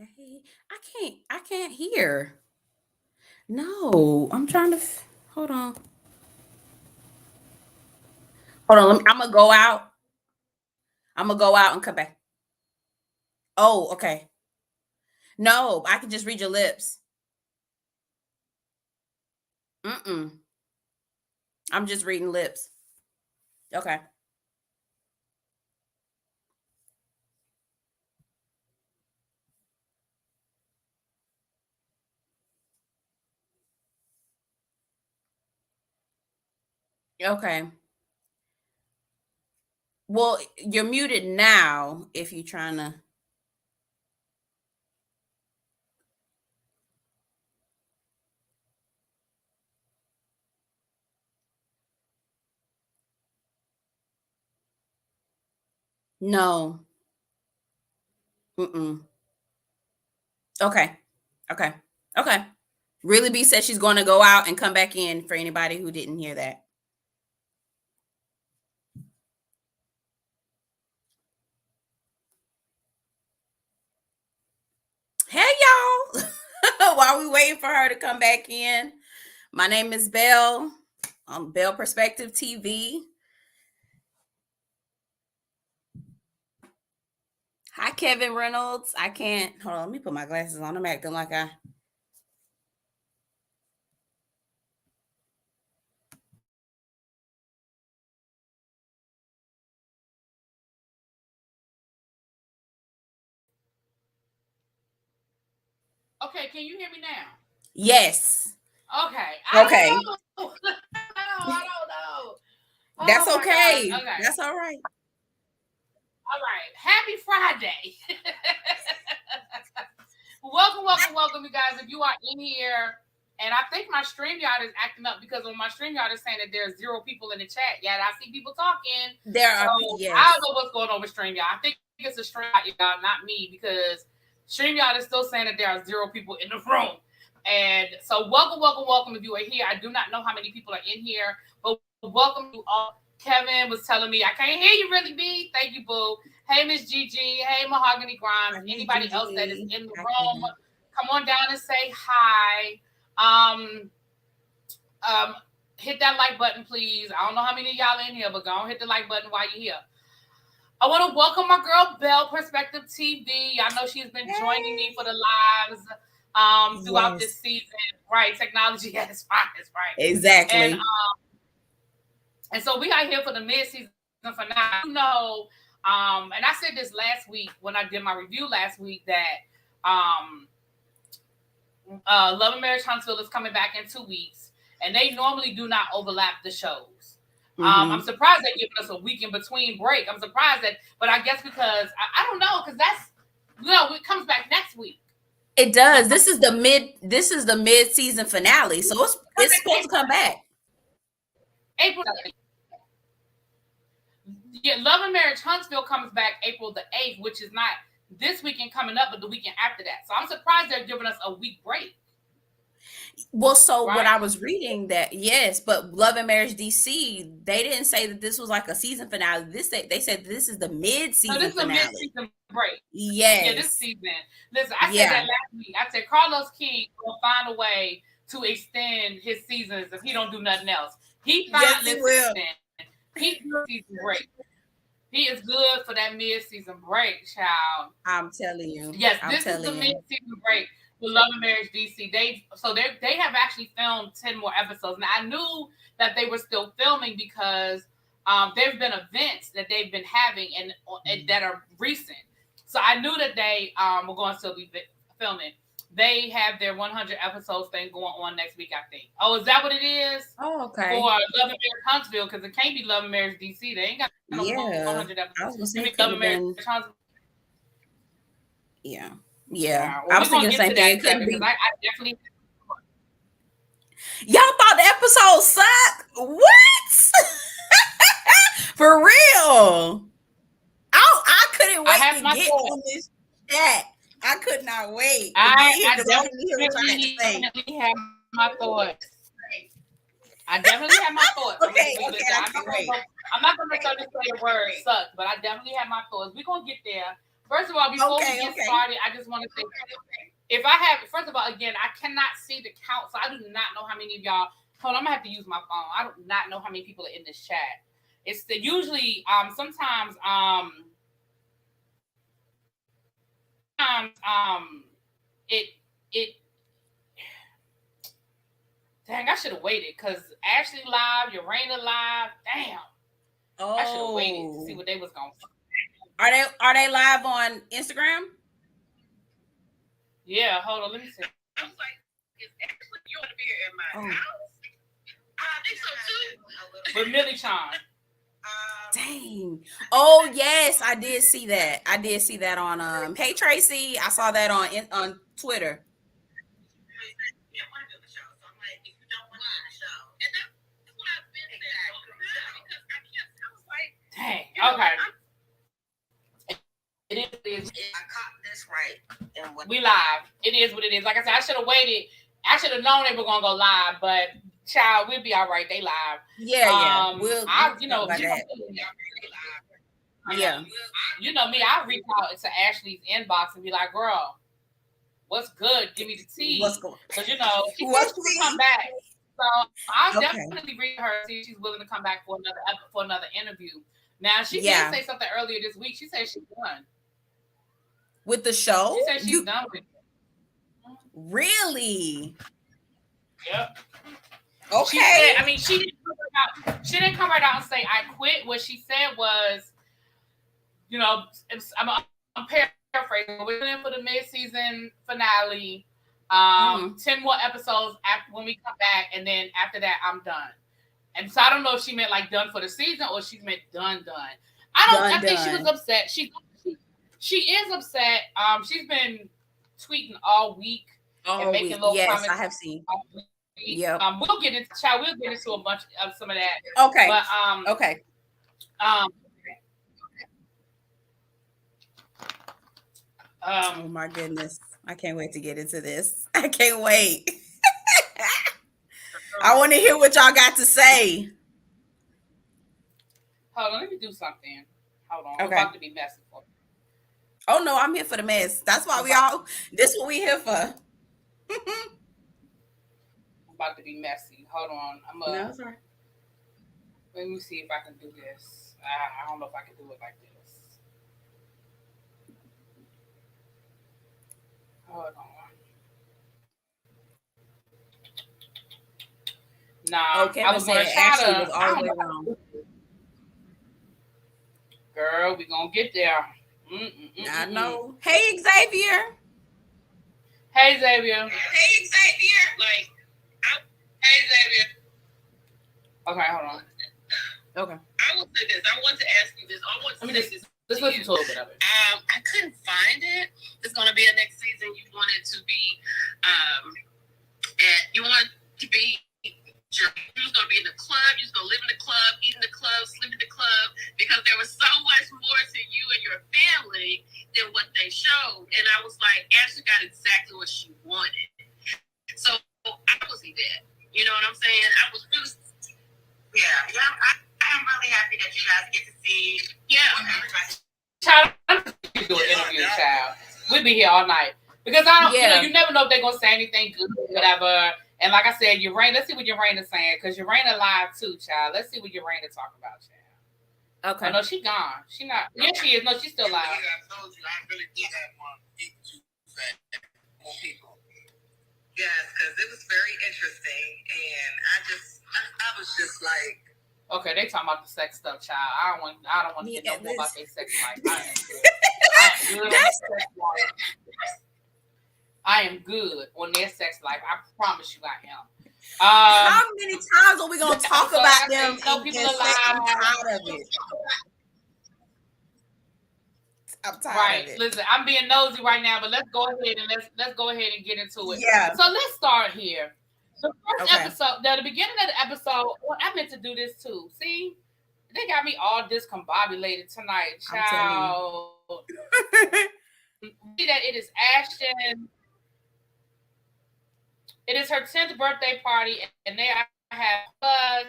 Hey, I can't hear. No, I'm trying to hold on. Hold on, I'm gonna go out. I'm gonna go out and come back. Oh, okay. No, I can just read your lips. Mm-mm. I'm just reading lips. Okay. Okay. Well, you're muted now if you're trying to. No. Mm-mm. Okay. Okay. Okay. Really B said she's going to go out and come back in for anybody who didn't hear that. Hey y'all. While we waiting for her to come back in, my name is Belle. I'm Belle Perspective TV. Hi, Kevin Reynolds. I can't hold on. Let me put my glasses on. I'm acting like I. Okay, can you hear me now? Yes. Okay. I Okay. don't know. I don't know. That's Oh my okay. gosh. Okay. That's all right. All right. Happy Friday. welcome, you guys. If you are in here, and I think my StreamYard is acting up because on my StreamYard is saying that there's 0 people in the chat. Yeah, I see people talking. There are yes. I don't know what's going on with StreamYard. I think it's a StreamYard, not me, because StreamYard is still saying that there are 0 people in the room. And so welcome if you are here. I do not know how many people are in here, but welcome to all. Kevin was telling me I can't hear you really, B. Thank you, boo. Hey, Miss Gigi. Hey, Mahogany Grimes. Anybody Gigi. Else that is in the room, come on down and say hi. Hit that like button, please. I don't know how many of y'all in here, but go on, hit the like button while you're here. I want to welcome my girl Belle Perspective TV. I know she's been joining me for the lives throughout this season. Right, technology at its finest, right? Exactly. And so we are here for the mid-season finale. You know, and I said this last week when I did my review last week that Love and Marriage Huntsville is coming back in 2 weeks, and they normally do not overlap the shows. I'm surprised they're giving us a week in between break. I'm surprised that, but I guess because I don't know, because that's it comes back next week. It does. This is the mid-season finale, so it's supposed to come back. April. Yeah, Love and Marriage Huntsville comes back April the 8th, which is not this weekend coming up, but the weekend after that. So I'm surprised they're giving us a week break. Well, so right? What I was reading that, yes, but Love and Marriage DC, they didn't say that this was like a season finale. They said this is the mid-season finale. So this is a mid-season break. Yes. Yeah, this season. Listen, I said that last week. I said Carlos King will find a way to extend his seasons if he don't do nothing else. He will. He do season break. He is good for that mid-season break, child. I'm telling you. Yes, this is the mid-season break for Love and Marriage DC. They have actually filmed 10 more episodes. Now I knew that they were still filming because there's been events that they've been having and that are recent. So I knew that they were going to still be filming. They have their 100 episodes thing going on next week, I think. Oh, is that what it is? Oh, okay. For Love and Marriage Huntsville, because it can't be Love and Marriage DC. They ain't got no 100 episodes. I was going to say Love and Marriage Huntsville. Yeah. Yeah. Well, I was thinking the same thing. It couldn't be. I definitely. Y'all thought the episode sucked? What? For real? I couldn't wait to get on this chat. I could not wait. I definitely have my thoughts. I definitely have my thoughts. Okay, I'm not going to say the word suck, but I definitely have my thoughts. We're going to get there. First of all, before we get started, I just want to say, first of all, again, I cannot see the count, so I do not know how many of y'all. Hold on, I'm gonna have to use my phone. I do not know how many people are in this chat. It's usually sometimes it dang, I should have waited because Ashley live, Urana live. Damn. Oh, I should have waited to see what they was gonna say. Are they live on Instagram? Yeah, hold on, let me see. I was like, is Ashley you want to be here at my house? I think so too. With Millie Chan. Dang. Oh yes, I did see that. I did see that on Hey Tracy. I saw that on Twitter. Dang. Okay. It is. I caught this right. We live. It is what it is. Like I said, I should have waited. I should have known they were gonna go live, but child, we'll be all right. They live. Yeah. You know me. I reach out to Ashley's inbox and be like, "Girl, what's good? Give me the tea." What's going? Because she said she would come back. So I'll definitely reach her see if she's willing to come back for another interview. Now she did say something earlier this week. She said she's done with the show. She said she's done with it. Really? Yep. Okay. She didn't come right out and say I quit. What she said was, I'm paraphrasing. We're in for the mid-season finale. 10 more episodes after when we come back, and then after that, I'm done. And so I don't know if she meant like done for the season or she meant done. I think she was upset. She is upset. She's been tweeting all week and making little comments. Yes, I have seen. Yeah. We'll get into a bunch of some of that. Okay. But okay. Oh my goodness. I can't wait to get into this. I can't wait. I want to hear what y'all got to say. Hold on, let me do something. Hold on. Okay. I'm about to be messy for me. Oh no, I'm here for the mess. That's why this is what we here for. I'm about to be messy. Hold on. No, that's all right. Let me see if I can do this. I don't know if I can do it like this. Hold on. Nah, okay, I was going to try to. Was all the way wrong. Girl, we gonna get there. I know. Hey, Xavier. Hey, Xavier. Hey, Xavier. Hey, Xavier. Okay, hold on. Okay. I will say this. I want to ask you this. Let's listen to a little bit of it. I couldn't find it. It's going to be a next season. You want it to be, you want to be. You was going to be in the club. You was going to live in the club, eat in the club, sleep in the club, because there was so much more to you and your family than what they showed. And I was like, Ashley got exactly what she wanted. So I was that. You know what I'm saying? I was really, I'm really happy that you guys get to see. Everybody. Child, I'm do an interview, child. We'll be here all night because I don't. You never know if they're gonna say anything good, or whatever. And like I said, Urana, let's see what Urana's saying, because Urana live too, child. Let's see what Urana talking about, child. Okay. Oh, no, she gone. She not. Yes, she is. No, she's still live. I told you, I really did have more people. Yes, because it was very interesting, and I was just like. Okay, they talking about the sex stuff, child. I don't want to get no more about their sex life. I am good on their sex life. I promise you I am. How many times are we going to talk about them? No people alive. I'm tired of it. I'm tired of it. Listen, I'm being nosy right now, but let's go ahead and get into it. Yeah. So let's start here. The first episode, the beginning of the episode, I meant to do this too. See? They got me all discombobulated tonight, child. See that it is Ashton. It is her 10th birthday party, and they have buzz,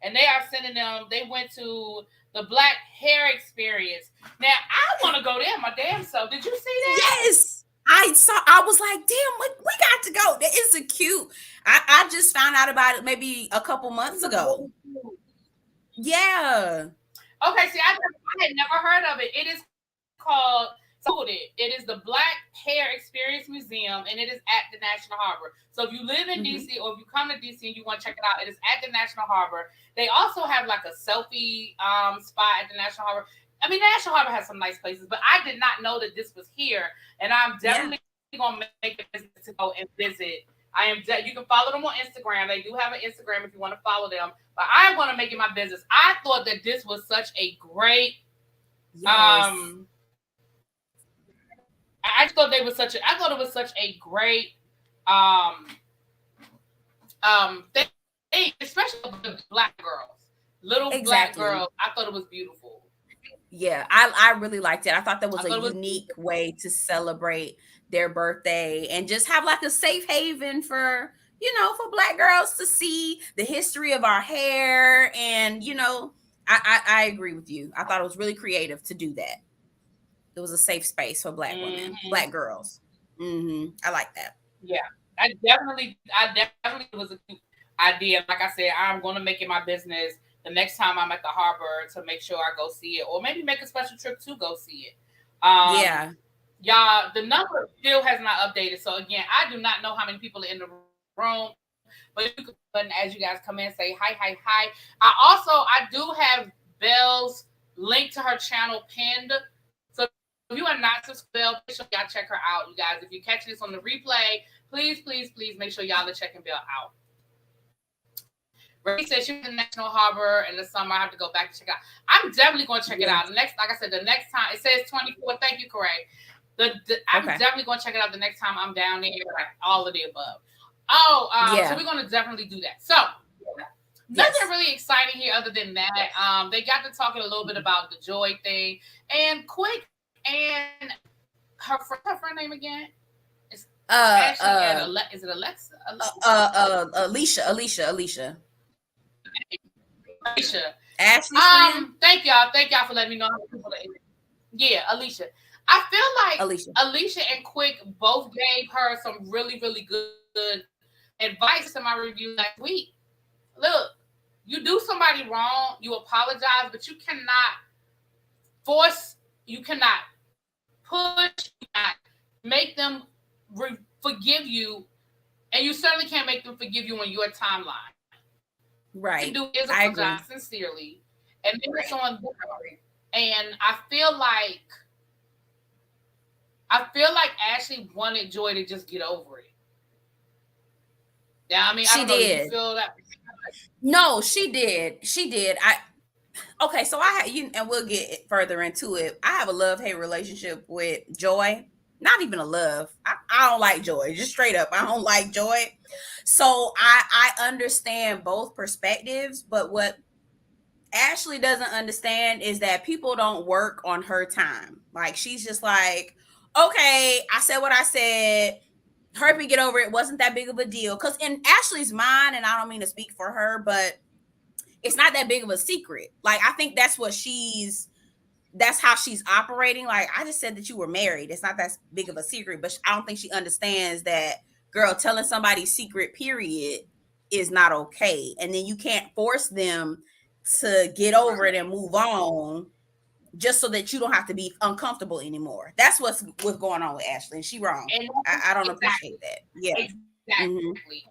and they are sending them. They went to the Black Hair Experience. Now I want to go there my damn self. Did you see that? Yes, I saw. I was like, damn, we got to go. That is a cute. I just found out about it maybe a couple months ago. Yeah. Okay. See, I had never heard of it. It is called. It is the Black Hair Experience Museum, and it is at the National Harbor. So if you live in DC or if you come to DC and you want to check it out, it is at the National Harbor. They also have like a selfie spot at the National Harbor. I mean, the National Harbor has some nice places, but I did not know that this was here, and I'm definitely gonna make a business to go and visit. You can follow them on Instagram. They do have an Instagram if you want to follow them, but I'm gonna make it my business. I thought that this was such a great I thought it was such a great thing, especially the Black girls, Black girls. I thought it was beautiful. Yeah, I really liked it. I thought that was a unique way to celebrate their birthday and just have like a safe haven for, for Black girls to see the history of our hair. And, I agree with you. I thought it was really creative to do that. It was a safe space for Black women, Black girls. I like that. Yeah, I definitely was a cute idea. Like I said, I'm going to make it my business the next time I'm at the harbor to make sure I go see it, or maybe make a special trip to go see it. Y'all, the number still has not updated. So again, I do not know how many people are in the room, but you can, as you guys come in, say hi, hi, hi. I do have Belle's link to her channel pinned. If you are not subscribed, make sure y'all check her out, you guys. If you catch this on the replay, please, please, please make sure y'all are checking Belle out. Ray said she was in National Harbor in the summer. I have to go back to check out. I'm definitely going to check it out. Like I said, the next time, it says 24. Thank you, Corey. I'm definitely going to check it out the next time I'm down there, like all of the above. So we're going to definitely do that. So nothing really exciting here other than that. They got to talking a little bit about the Joy thing and quick. And her friend name again is Ashley and is it Alexa? Alicia. Ashley. Thank y'all for letting me know how many people are in it. Yeah, Alicia. I feel like Alicia and Quick both gave her some really, really good advice in my review last week. Look, you do somebody wrong, you apologize, but you cannot push, you cannot make them forgive you, and you certainly can't make them forgive you on your timeline. Right. You do is apologize sincerely, and then someone. And I feel like Ashley wanted Joy to just get over it. Yeah, I mean, I don't know. You feel that? No, she did. Okay, so and we'll get further into it. I have a love-hate relationship with Joy. Not even a love. I don't like Joy. Just straight up, I don't like Joy. So I understand both perspectives, but what Ashley doesn't understand is that people don't work on her time. Like, she's just like, okay, I said what I said. Hurry me get over it. Wasn't that big of a deal. Because in Ashley's mind, and I don't mean to speak for her, but it's not that big of a secret. Like, I think that's how she's operating. Like, I just said that you were married. It's not that big of a secret, but I don't think she understands that, girl, telling somebody's secret, period, is not okay. And then you can't force them to get over it and move on just so that you don't have to be uncomfortable anymore. That's what's going on with Ashley. And she wrong. And I don't appreciate that. Yeah. Exactly.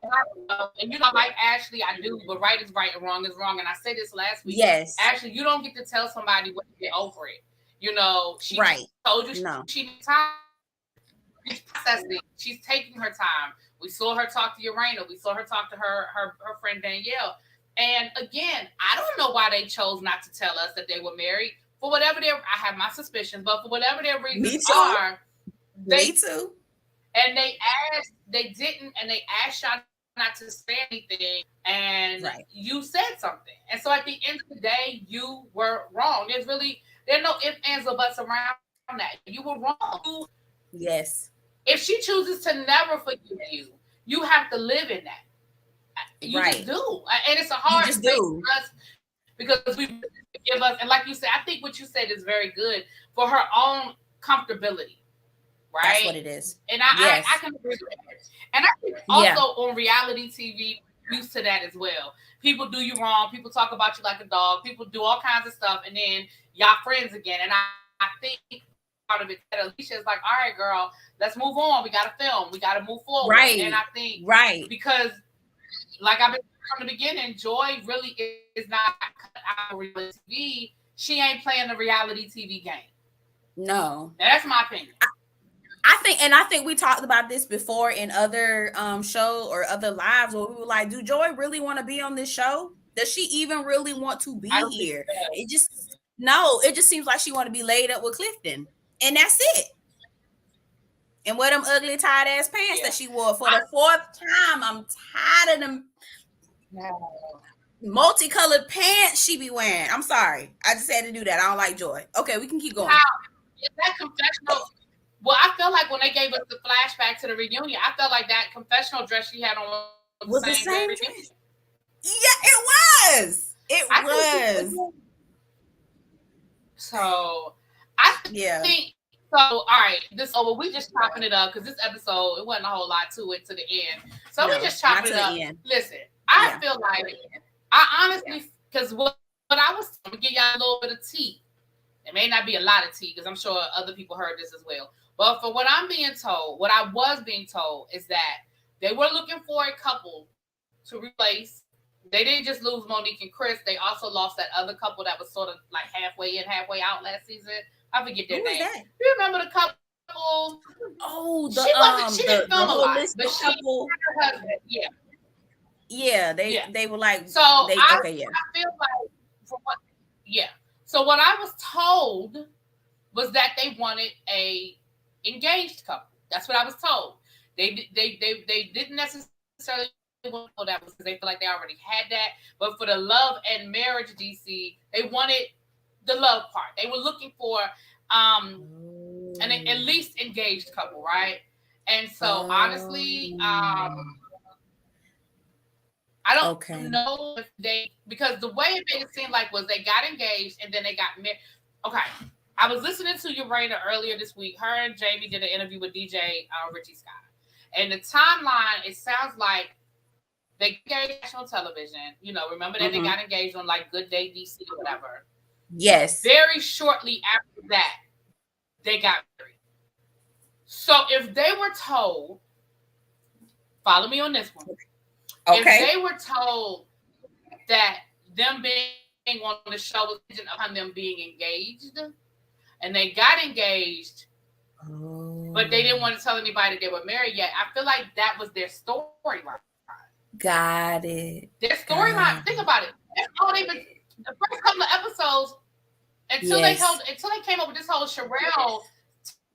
And like Ashley, I do, but right is right and wrong is wrong. And I said this last week. Yes. Ashley, you don't get to tell somebody what to get over it. She told you she needs time. She's processing. She's taking her time. We saw her talk to Urana. We saw her talk to her friend Danielle. And again, I don't know why they chose not to tell us that they were married. For whatever I have my suspicions, but for whatever their reasons are, Me too. And they asked y'all not to say anything, and you said something. And so at the end of the day, you were wrong. There's no ifs, ands, or buts around that. You were wrong. Yes. If she chooses to never forgive you, you have to live in that. You just do. And it's a hard thing for us because we give us, and like you said, I think what you said is very good for her own comfortability. Right? That's what it is. And I can agree with that. And I think also on reality TV, used to that as well. People do you wrong. People talk about you like a dog. People do all kinds of stuff. And then y'all friends again. And I think part of it that Alicia is like, all right, girl, let's move on. We got to film. We got to move forward. Right. And I think because like I've been from the beginning, Joy really is not out of reality TV. She ain't playing the reality TV game. No. Now, that's my opinion. I think we talked about this before in other shows or other lives where we were like, do Joy really want to be on this show? Does she even really want to be here? It just seems like she want to be laid up with Clifton, and that's it. And wear them ugly tight ass pants that she wore for the fourth time. I'm tired of them multicolored pants she be wearing. I'm sorry, I just had to do that. I don't like Joy. Okay, we can keep going. Is that confessional? Well, I felt like when they gave us the flashback to the reunion, I felt like that confessional dress she had on was the same dress. Yeah, it was. It was. So I think so. All right, we just chopping it up because this episode it wasn't a whole lot to it to the end. So we just chopping it up. Listen, I feel like I honestly because what I was going to give y'all a little bit of tea. It may not be a lot of tea because I'm sure other people heard this as well. But for what I was being told is that they were looking for a couple to replace. They didn't just lose Monique and Chris. They also lost that other couple that was sort of like halfway in, halfway out last season. I forget their name. Do you remember the couple? Oh, she didn't film a lot, but couple. Her husband. Yeah, they were like. So I feel like So what I was told was that they wanted a engaged couple. That's what I was told. They didn't necessarily want that because they feel like they already had that. But for the love and marriage DC, they wanted the love part. They were looking for an at least engaged couple, right? And so honestly, I don't know if because the way it made it seem like was they got engaged and then they got married. Okay. I was listening to Urena earlier this week. Her and Jamie did an interview with DJ Richie Scott. And the timeline, it sounds like they got engaged on television. You know, remember that they got engaged on like Good Day DC or whatever. Yes. Very shortly after that, they got married. So if they were told, follow me on this one. Okay. If they were told that them being on the show was upon them being engaged, and they got engaged, but they didn't want to tell anybody they were married yet, I feel like that was their storyline. Got it. Their storyline. Think about it. That's all they've been. The first couple of episodes until they came up with this whole Sherelle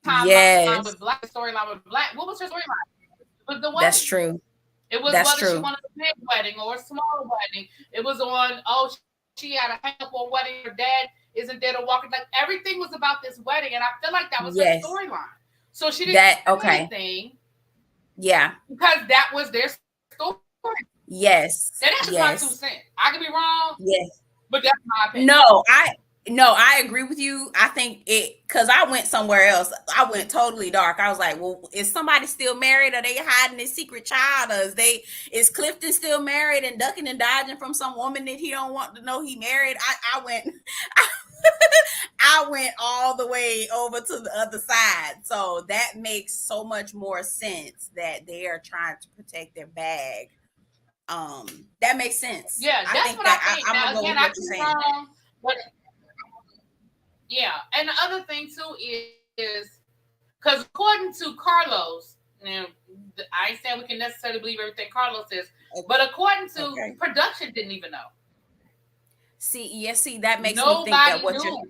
timeline with Black storyline with Black. What was her storyline? It was the wedding. That's true. It was whether she wanted a big wedding or a small wedding. It was on, she had a hang up on wedding. Her dad isn't there to walk it. Like everything was about this wedding, and I feel like that was her storyline. So she didn't say anything. Yeah. Because that was their story. Yes. That's just my 2 cents. I could be wrong. Yes. But that's my opinion. No, I agree with you. I think because I went somewhere else. I went totally dark. I was like, well, is somebody still married? Are they hiding this secret child? Or is Clifton still married and ducking and dodging from some woman that he don't want to know he married? I went all the way over to the other side. So that makes so much more sense that they are trying to protect their bag. That makes sense. Yeah, that's what I think. Now, again, I can be wrong, but yeah, and the other thing too is because according to Carlos, now I ain't saying we can necessarily believe everything Carlos says, but according to production, didn't even know. See, that makes me think that what you're.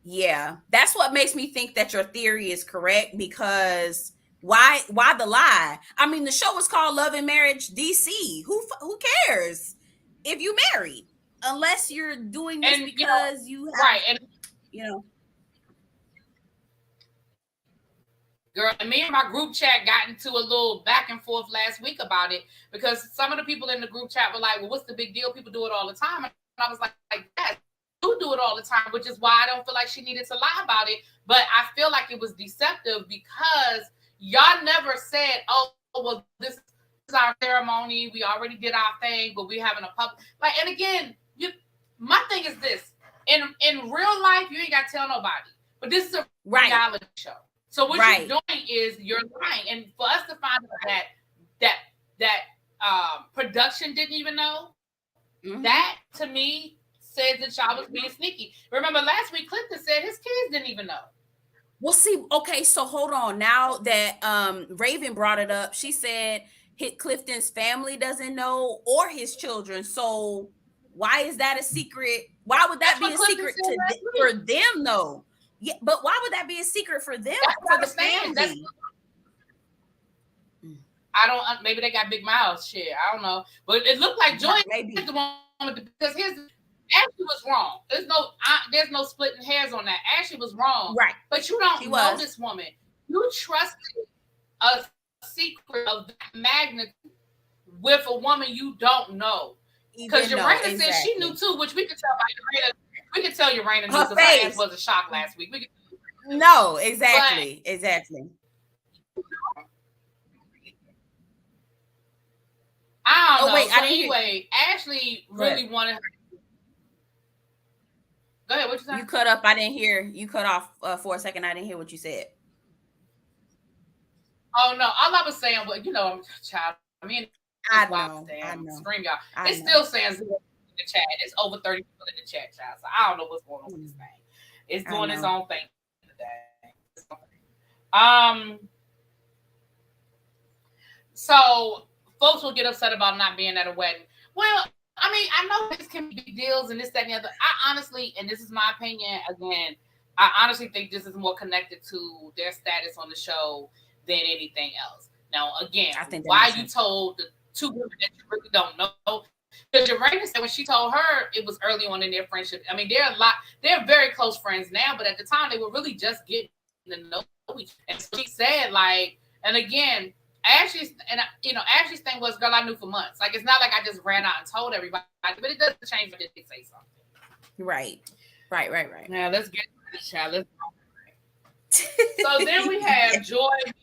Yeah, that's what makes me think that your theory is correct because. Why the lie? I mean, the show was called Love and Marriage DC. Who cares if you married? Unless you're doing this because you have, right. And girl, and me and my group chat got into a little back and forth last week about it because some of the people in the group chat were like, well, what's the big deal? People do it all the time. And I was like, yes, do it all the time, which is why I don't feel like she needed to lie about it. But I feel like it was deceptive because y'all never said, oh, well, this is our ceremony. We already did our thing, but we're having a public. Like, and again, my thing is this. In real life, you ain't got to tell nobody. But this is a reality show. So what you're doing is you're lying. And for us to find out that production didn't even know, that to me says that y'all was being sneaky. Remember last week, Clifton said his kids didn't even know. Well, see, okay, so hold on. Now that Raven brought it up, she said Clifton's family doesn't know or his children. So why is that a secret? Why would that be a secret for them, though? Yeah, but why would that be a secret for them? For the family? I don't. Maybe they got big mouths. Shit, I don't know. But it looked like Joy is the one because Ashley was wrong. There's no splitting hairs on that. Ashley was wrong. Right. But you don't know this woman. You trusted a secret of that magnitude with a woman you don't know. Because Urena said she knew too, which we could tell by Urena. We could tell Urena knew because her ass was a shock last week. No, exactly. Exactly. I don't know. Wait, so anyway, Ashley really wanted her. Go ahead. What you saying? You cut up. I didn't hear. You cut off for a second. I didn't hear what you said. Oh no! All I was saying, well, I'm a child. I mean, I know. Scream y'all. It's still saying 0 in the chat. It's over 30 people in the chat, child. So I don't know what's going on with this thing. It's doing its own thing today. So folks will get upset about not being at a wedding. Well, I mean, I know this can be big deals and this, that, and the other. I honestly, and this is my opinion, again, I honestly think this is more connected to their status on the show than anything else. Now, again, why you told the two women that you really don't know? Because Urena said when she told her, it was early on in their friendship. I mean, they're very close friends now, but at the time they were really just getting to know each other. And so she said, like, and again, Ashley's thing was, girl, I knew for months. Like, it's not like I just ran out and told everybody, but it doesn't change when they say something. Right. Now let's get to the child. Let's go. So then we have Joy and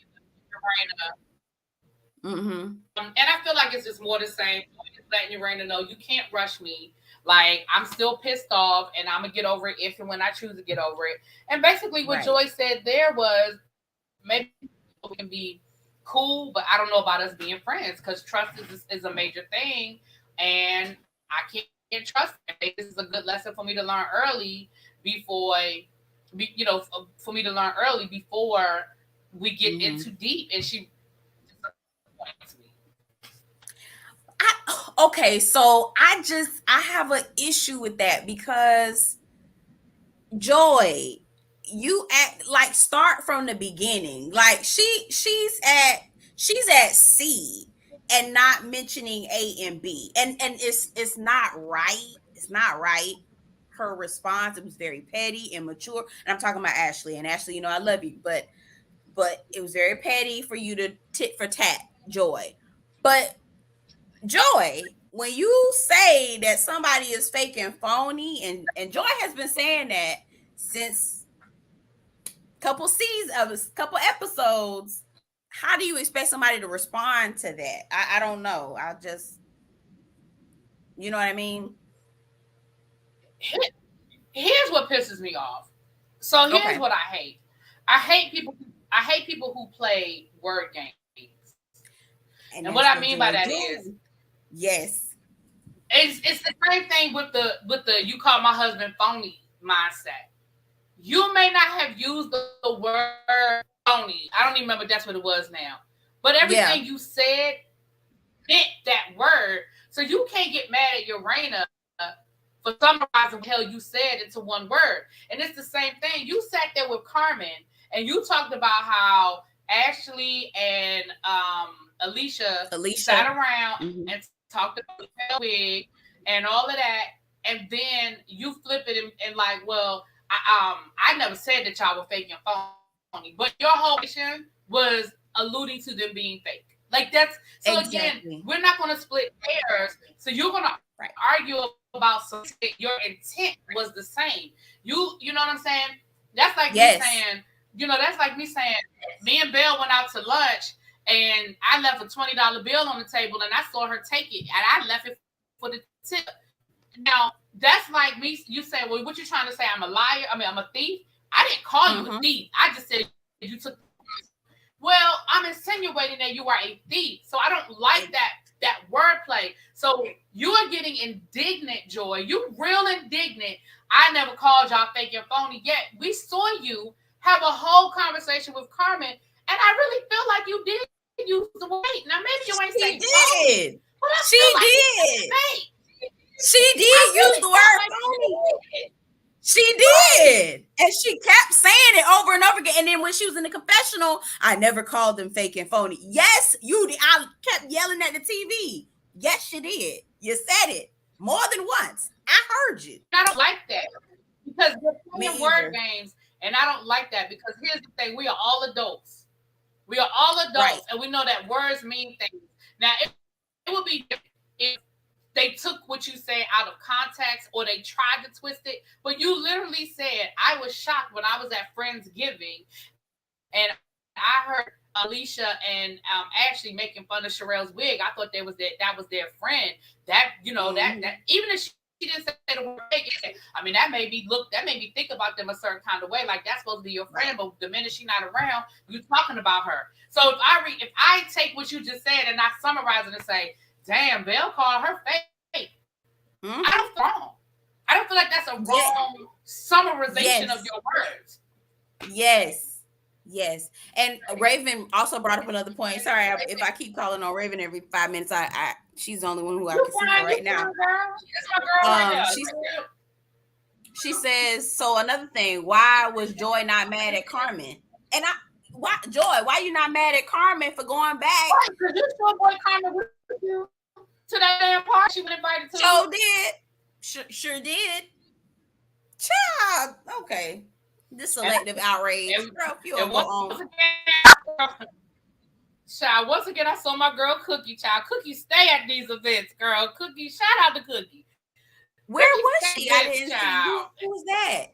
Urena. And I feel like it's just more the same. Just letting Urena know you can't rush me. Like, I'm still pissed off, and I'm gonna get over it if and when I choose to get over it. And basically, what Joy said there was, maybe we can be cool, but I don't know about us being friends because trust is a major thing, and I can't trust them. This is a good lesson for me to learn early before we get in too deep. And she disappoints me. Okay, so I have an issue with that because Joy, you act like start from the beginning. Like she's at C and not mentioning A and B. And it's not right. It's not right. Her response, it was very petty, immature. And I'm talking about Ashley. And Ashley, I love you, but it was very petty for you to tit for tat, Joy. But Joy, when you say that somebody is fake and phony, and Joy has been saying that since couple episodes, how do you expect somebody to respond to that? I don't know. I just, you know what I mean? Here's what pisses me off. So here's what I hate. I hate people who play word games. And what I mean by that is, yes, it's the same thing with the you call my husband phony mindset. You may not have used the word phony. I don't even remember that's what it was now. But everything you said meant that word. So you can't get mad at Urena for summarizing what the hell you said into one word. And it's the same thing. You sat there with Carmen and you talked about how Ashley and Alicia sat around and talked about the wig and all of that. And then you flip it and like, well, I never said that y'all were fake and phony, but your whole mission was alluding to them being fake. Like that's so again, we're not going to split hairs. So you're going to argue about something, your intent was the same. You know what I'm saying? That's like me saying, that's like me saying, me and Belle went out to lunch and I left a $20 bill on the table and I saw her take it and I left it for the tip. Now, that's like me, you say, well, what you trying to say? I'm a liar? I mean, I'm a thief? I didn't call you a thief. I just said you took. Well, I'm insinuating that you are a thief. So I don't like that wordplay. So you are getting indignant, Joy. You real indignant. I never called y'all fake and phony, yet we saw you have a whole conversation with Carmen, and I really feel like you did use the weight. Now maybe you ain't saying did. She did. She did use the word phony. She did. And she kept saying it over and over again. And then when she was in the confessional, I never called them fake and phony. Yes, you did. I kept yelling at the TV. Yes, you did. You said it more than once. I heard you. I don't like that because we're playing word games. And I don't like that because here's the thing. We are all adults. We are all adults. Right. And we know that words mean things. Now, it would be if they took what you say out of context or they tried to twist it. But you literally said, I was shocked when I was at Friendsgiving and I heard Alicia and Ashley making fun of Sherelle's wig. I thought that was their friend. That, that even if she didn't say the word fake, I mean, that made me think about them a certain kind of way. Like that's supposed to be your friend, but the minute she's not around, you're talking about her. So if I take what you just said and I summarize it and say, damn, Belle called her fake. I don't feel like that's a wrong summarization of your words. Yes. And Raven also brought up another point. Sorry if I keep calling on Raven every 5 minutes. She's the only one who I can see for right now. She says, so another thing, why was Joy not mad at Carmen? And why you not mad at Carmen for going back? Because you saw boy Carmen with you to that damn party she was invited to. Sure did. Child. Okay. This selective outrage. Child, once again, I saw my girl Cookie. Child, Cookie stay at these events, girl. Cookie, shout out to Cookie. Where was she? I didn't see. Who was that?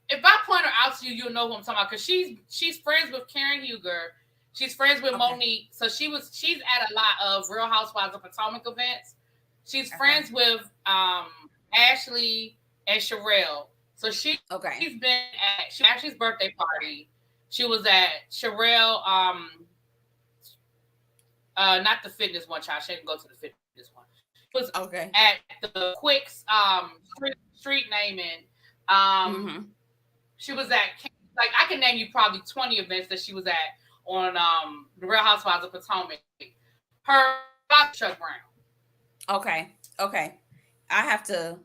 If I point her out to you, you'll know who I'm talking about. Because she's friends with Karen Huger. She's friends with Monique. So she's at a lot of Real Housewives of Potomac events. She's friends with Ashley and Sherelle. So she's been at Ashley's birthday party. She was at Sherelle, not the fitness one, child. She didn't go to the fitness one. She was at the Twixt street naming. She was at, like, I can name you probably 20 events that she was at on the Real Housewives of Potomac. Her Chuck Brown. Okay. I have to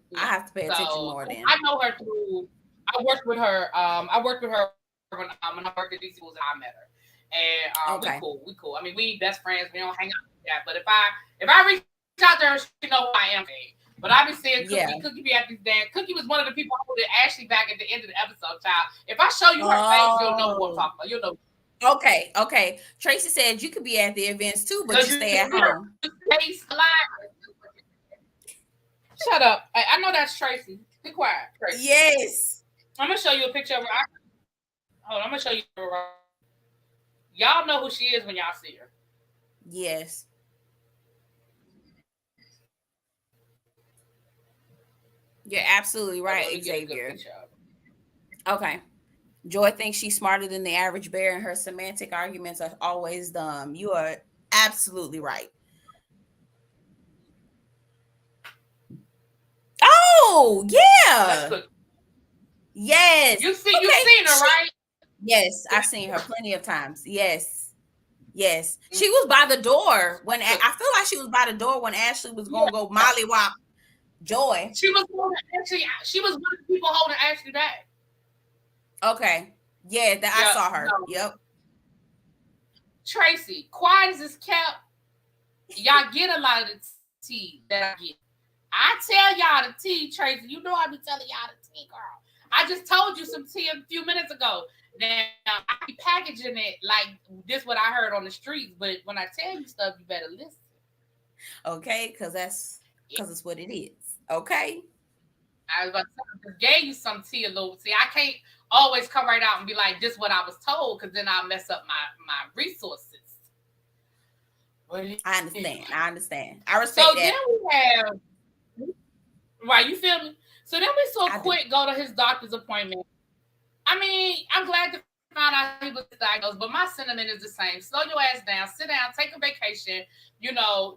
pay attention more then. I know her through. I worked with her when I worked at DC Schools and I met her. And we cool. I mean, we best friends. We don't hang out like that. But if I reach out to her, she know who I am. But I be seeing Cookie be at these damn. Cookie was one of the people who did Ashley back at the end of the episode, child. If I show you her face, you'll know who I'm talking about. You'll know. Okay. Tracy said you could be at the events too, but you stay at home. Shut up. I know that's Tracy. Be quiet, Tracy. Yes. I'm going to show you a picture of her. Hold on, I'm going to show you her. Y'all know who she is when y'all see her. Yes. You're absolutely right, Xavier. Okay. Joy thinks she's smarter than the average bear and her semantic arguments are always dumb. You are absolutely right. Oh, yeah. Yes. You've seen her, right? Yes, I've seen her plenty of times. Yes. She was by the door when I feel like she was by the door when Ashley was going to go mollywop Joy. She was one of the people holding Ashley back. Okay. Yeah, I saw her. No. Yep. Tracy, quiet as this kept. Y'all get a lot of the tea that I get. I tell y'all the tea, Tracy. You know I be telling y'all the tea, girl. I just told you some tea a few minutes ago. Now, I be packaging it like this what I heard on the streets, but when I tell you stuff, you better listen. Okay, because it's what it is. Okay. I was about to gave you some tea a little. See, I can't always come right out and be like, "This what I was told," because then I'll mess up my resources. I understand. I respect so that. Then we have, right? You feel me? So then we quick go to his doctor's appointment. I mean, I'm glad to find out he was diagnosed, but my sentiment is the same. Slow your ass down, sit down, take a vacation,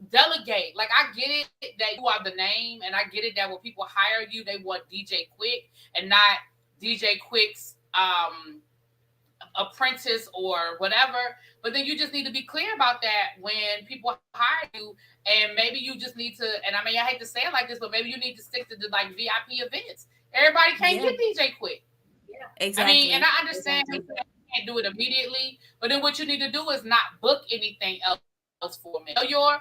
delegate. Like, I get it that you are the name, and I get it that when people hire you, they want DJ Quick and not DJ Quick's apprentice or whatever. But then you just need to be clear about that when people hire you, and maybe you just need to, and I mean, I hate to say it like this, but maybe you need to stick to the VIP events. Everybody can't get DJ Quick. Yeah, exactly. I mean, and I understand you can't do it immediately, but then what you need to do is not book anything else for me. Tell your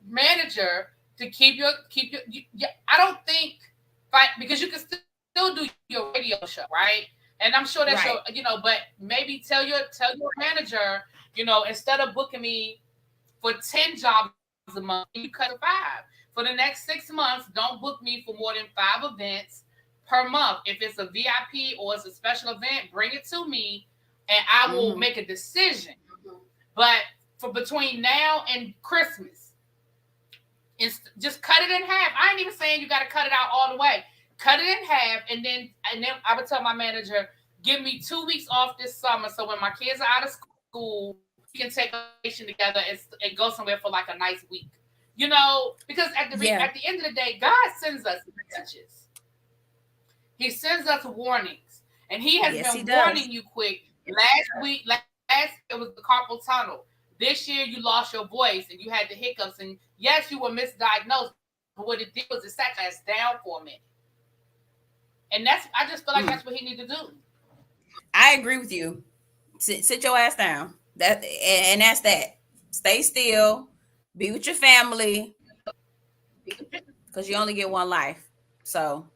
manager to keep your. I don't think, because you can still do your radio show, right? And I'm sure that's your, but maybe tell your manager, instead of booking me for 10 jobs a month, you cut to 5. For the next 6 months, don't book me for more than 5 events per month. If it's a VIP or it's a special event, bring it to me and I will make a decision. But for between now and Christmas, just cut it in half. I ain't even saying you got to cut it out all the way. Cut it in half, and then I would tell my manager, give me 2 weeks off this summer, so when my kids are out of school, we can take a vacation together and go somewhere for like a nice week. Because at the end of the day, God sends us messages. He sends us warnings, and he has been warning you quick. Last it was the carpal tunnel. This year you lost your voice and you had the hiccups, and yes, you were misdiagnosed, but what it did was it sat your ass down for a minute. And I just feel like that's what he needs to do. I agree with you. Sit your ass down. That's that. Stay still. Be with your family. Because you only get one life. So.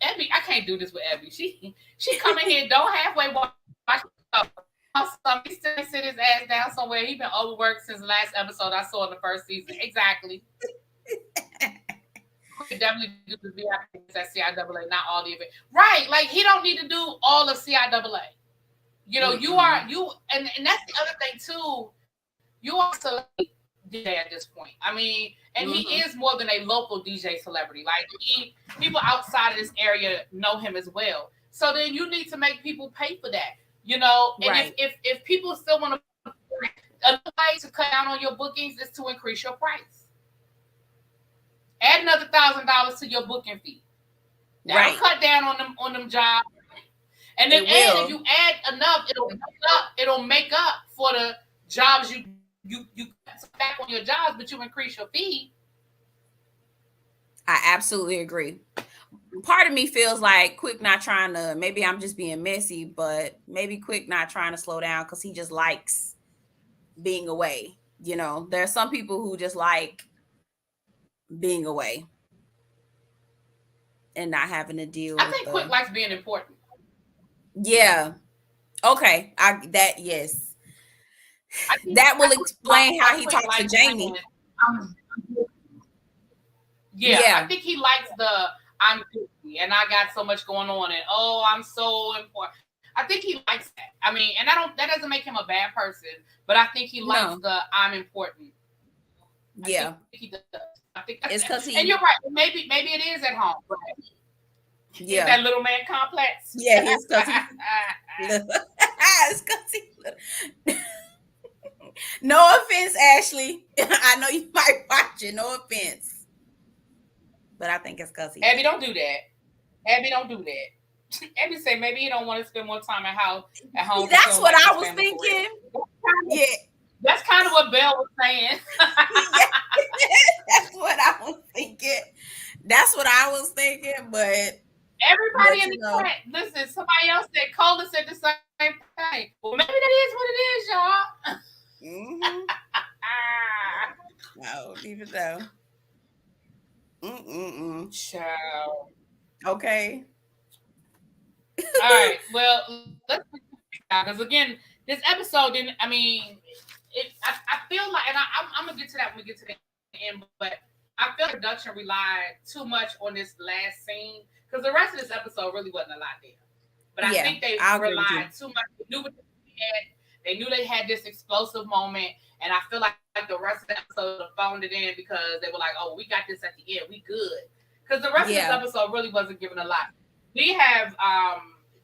Abby, I can't do this with Abby. She come in here, don't halfway watch. He sit his ass down somewhere. He been overworked since the last episode I saw in the first season. Exactly. He definitely do the VIP at CIAA, not all the events. Right. Like, he don't need to do all of CIAA. You know, you are, and that's the other thing too. You are a celebrity DJ at this point. I mean, and he is more than a local DJ celebrity. Like, people outside of this area know him as well. So then you need to make people pay for that. You know, and if people still want to, another way to cut down on your bookings is to increase your price. Add another $1,000 to your booking fee. That'll cut down on them jobs. And then if you add enough, it'll make up for the jobs you cut back on your jobs, but you increase your fee. I absolutely agree. Part of me feels like Quick not trying to, maybe I'm just being messy, but maybe Quick not trying to slow down because he just likes being away. You know, there are some people who just like being away and not having to deal with. I think Quick likes being important. Yeah. Okay. Yes. That will explain how he talks to Jamie. Yeah, I think he likes the I'm busy and I got so much going on and I'm so important. I think he likes that. I mean, and that doesn't make him a bad person, but I think he likes the I'm important. I think he does. I think it's because and you're right. Maybe it is at home. Right? Yeah, that little man complex. Yeah, it's because it's because No offense, Ashley. I know you might watch it. No offense. But I think it's because Abby, don't do that. Abby, don't do that. Abby say maybe you don't want to spend more time at home. That's what I was thinking. Yeah. That's kind of what Belle was saying. That's what I was thinking. But everybody in the chat, listen, somebody else said, Cola said the same thing. Well, maybe that is what it is, y'all. No, leave it though. Child. Okay. All right. Well, let's because again, this episode didn't. I mean, I feel like, and I'm gonna get to that when we get to the end, but I feel production relied too much on this last scene because the rest of this episode really wasn't a lot there. But I think they relied too much. They knew what they had. They knew they had this explosive moment, and I feel like the rest of the episode phoned it in because they were like, "Oh, we got this at the end. We good." Because the rest of this episode really wasn't given a lot. We have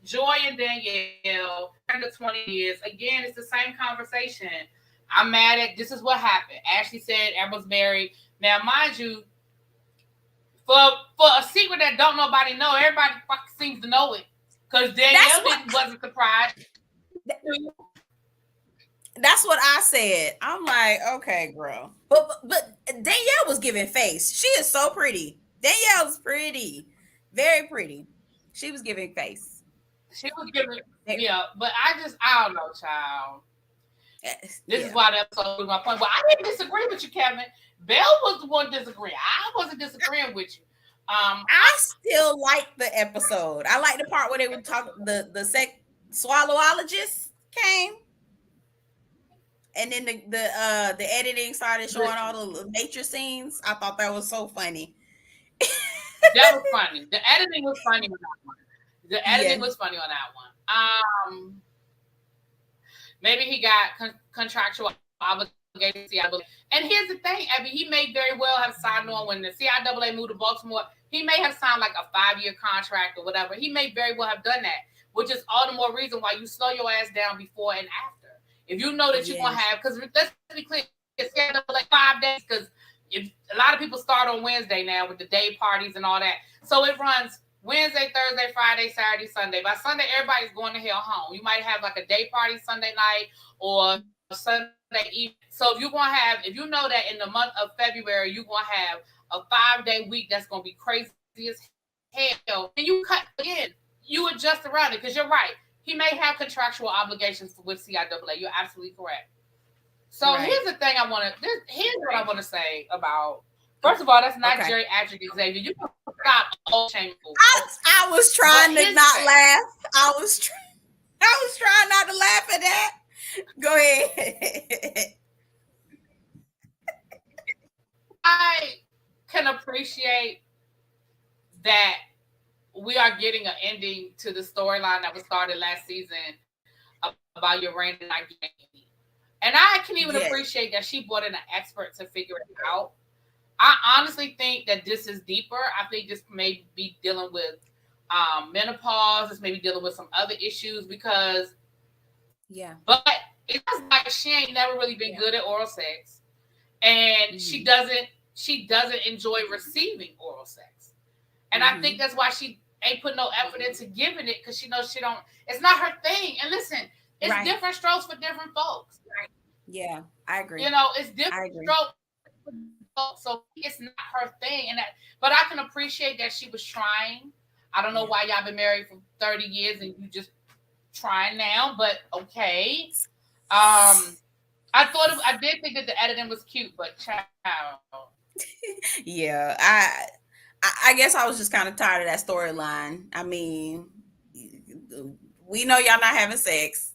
Joy and Danielle in the 20 years. Again, it's the same conversation. I'm mad at this is what happened. Ashley said everyone's married. Now, mind you, for a secret that don't nobody know, everybody fucking seems to know it. Because Danielle wasn't surprised. That's what I said. I'm like, okay, girl. But Danielle was giving face. She is so pretty. Danielle's pretty. Very pretty. She was giving face. She was giving, but I don't know, child. This is why the episode was my point. But I didn't disagree with you, Kevin. Belle was the one disagreeing. I wasn't disagreeing with you. I still like the episode. I like the part where they would talk. The swallowologist came, and then the editing started showing all the nature scenes. I thought that was so funny. That was funny. The editing was funny on that one. The editing was funny on that one. Maybe he got contractual obligations. And here's the thing, Abby, he may very well have signed on when the CIAA moved to Baltimore. He may have signed like a 5-year contract or whatever. He may very well have done that, which is all the more reason why you slow your ass down before and after. If you know that you're going to have, because let's be clear, it's like 5 days, because a lot of people start on Wednesday now with the day parties and all that. So it runs Wednesday, Thursday, Friday, Saturday, Sunday. By Sunday, everybody's going to hell home. You might have like a day party Sunday night or Sunday evening. So if you're going to have, if you know that in the month of February, you're going to have a 5-day week that's going to be crazy as hell, and you cut again, you adjust around it because you're right. He may have contractual obligations with CIAA. You're absolutely correct. So here's the thing here's what I want to say about. First of all, that's not Jerry Adric Xavier. You can stop all shaming. I was trying to not laugh. I was trying not to laugh at that. Go ahead. I can appreciate that we are getting an ending to the storyline that was started last season about Urania not getting it. And I can even appreciate that she brought in an expert to figure it out. I honestly think that this is deeper. I think this may be dealing with menopause. This may be dealing with some other issues because, but it's like she ain't never really been good at oral sex, and she doesn't enjoy receiving oral sex, and I think that's why she ain't put no effort into giving it because she knows she don't. It's not her thing. And listen, it's different strokes for different folks. Right? Yeah, I agree. You know, it's different strokes. So it's not her thing, but I can appreciate that she was trying. I don't know why y'all been married for 30 years and you just trying now, but okay. I did think that the editing was cute, but child. Yeah, I guess I was just kind of tired of that storyline. I mean, we know y'all not having sex.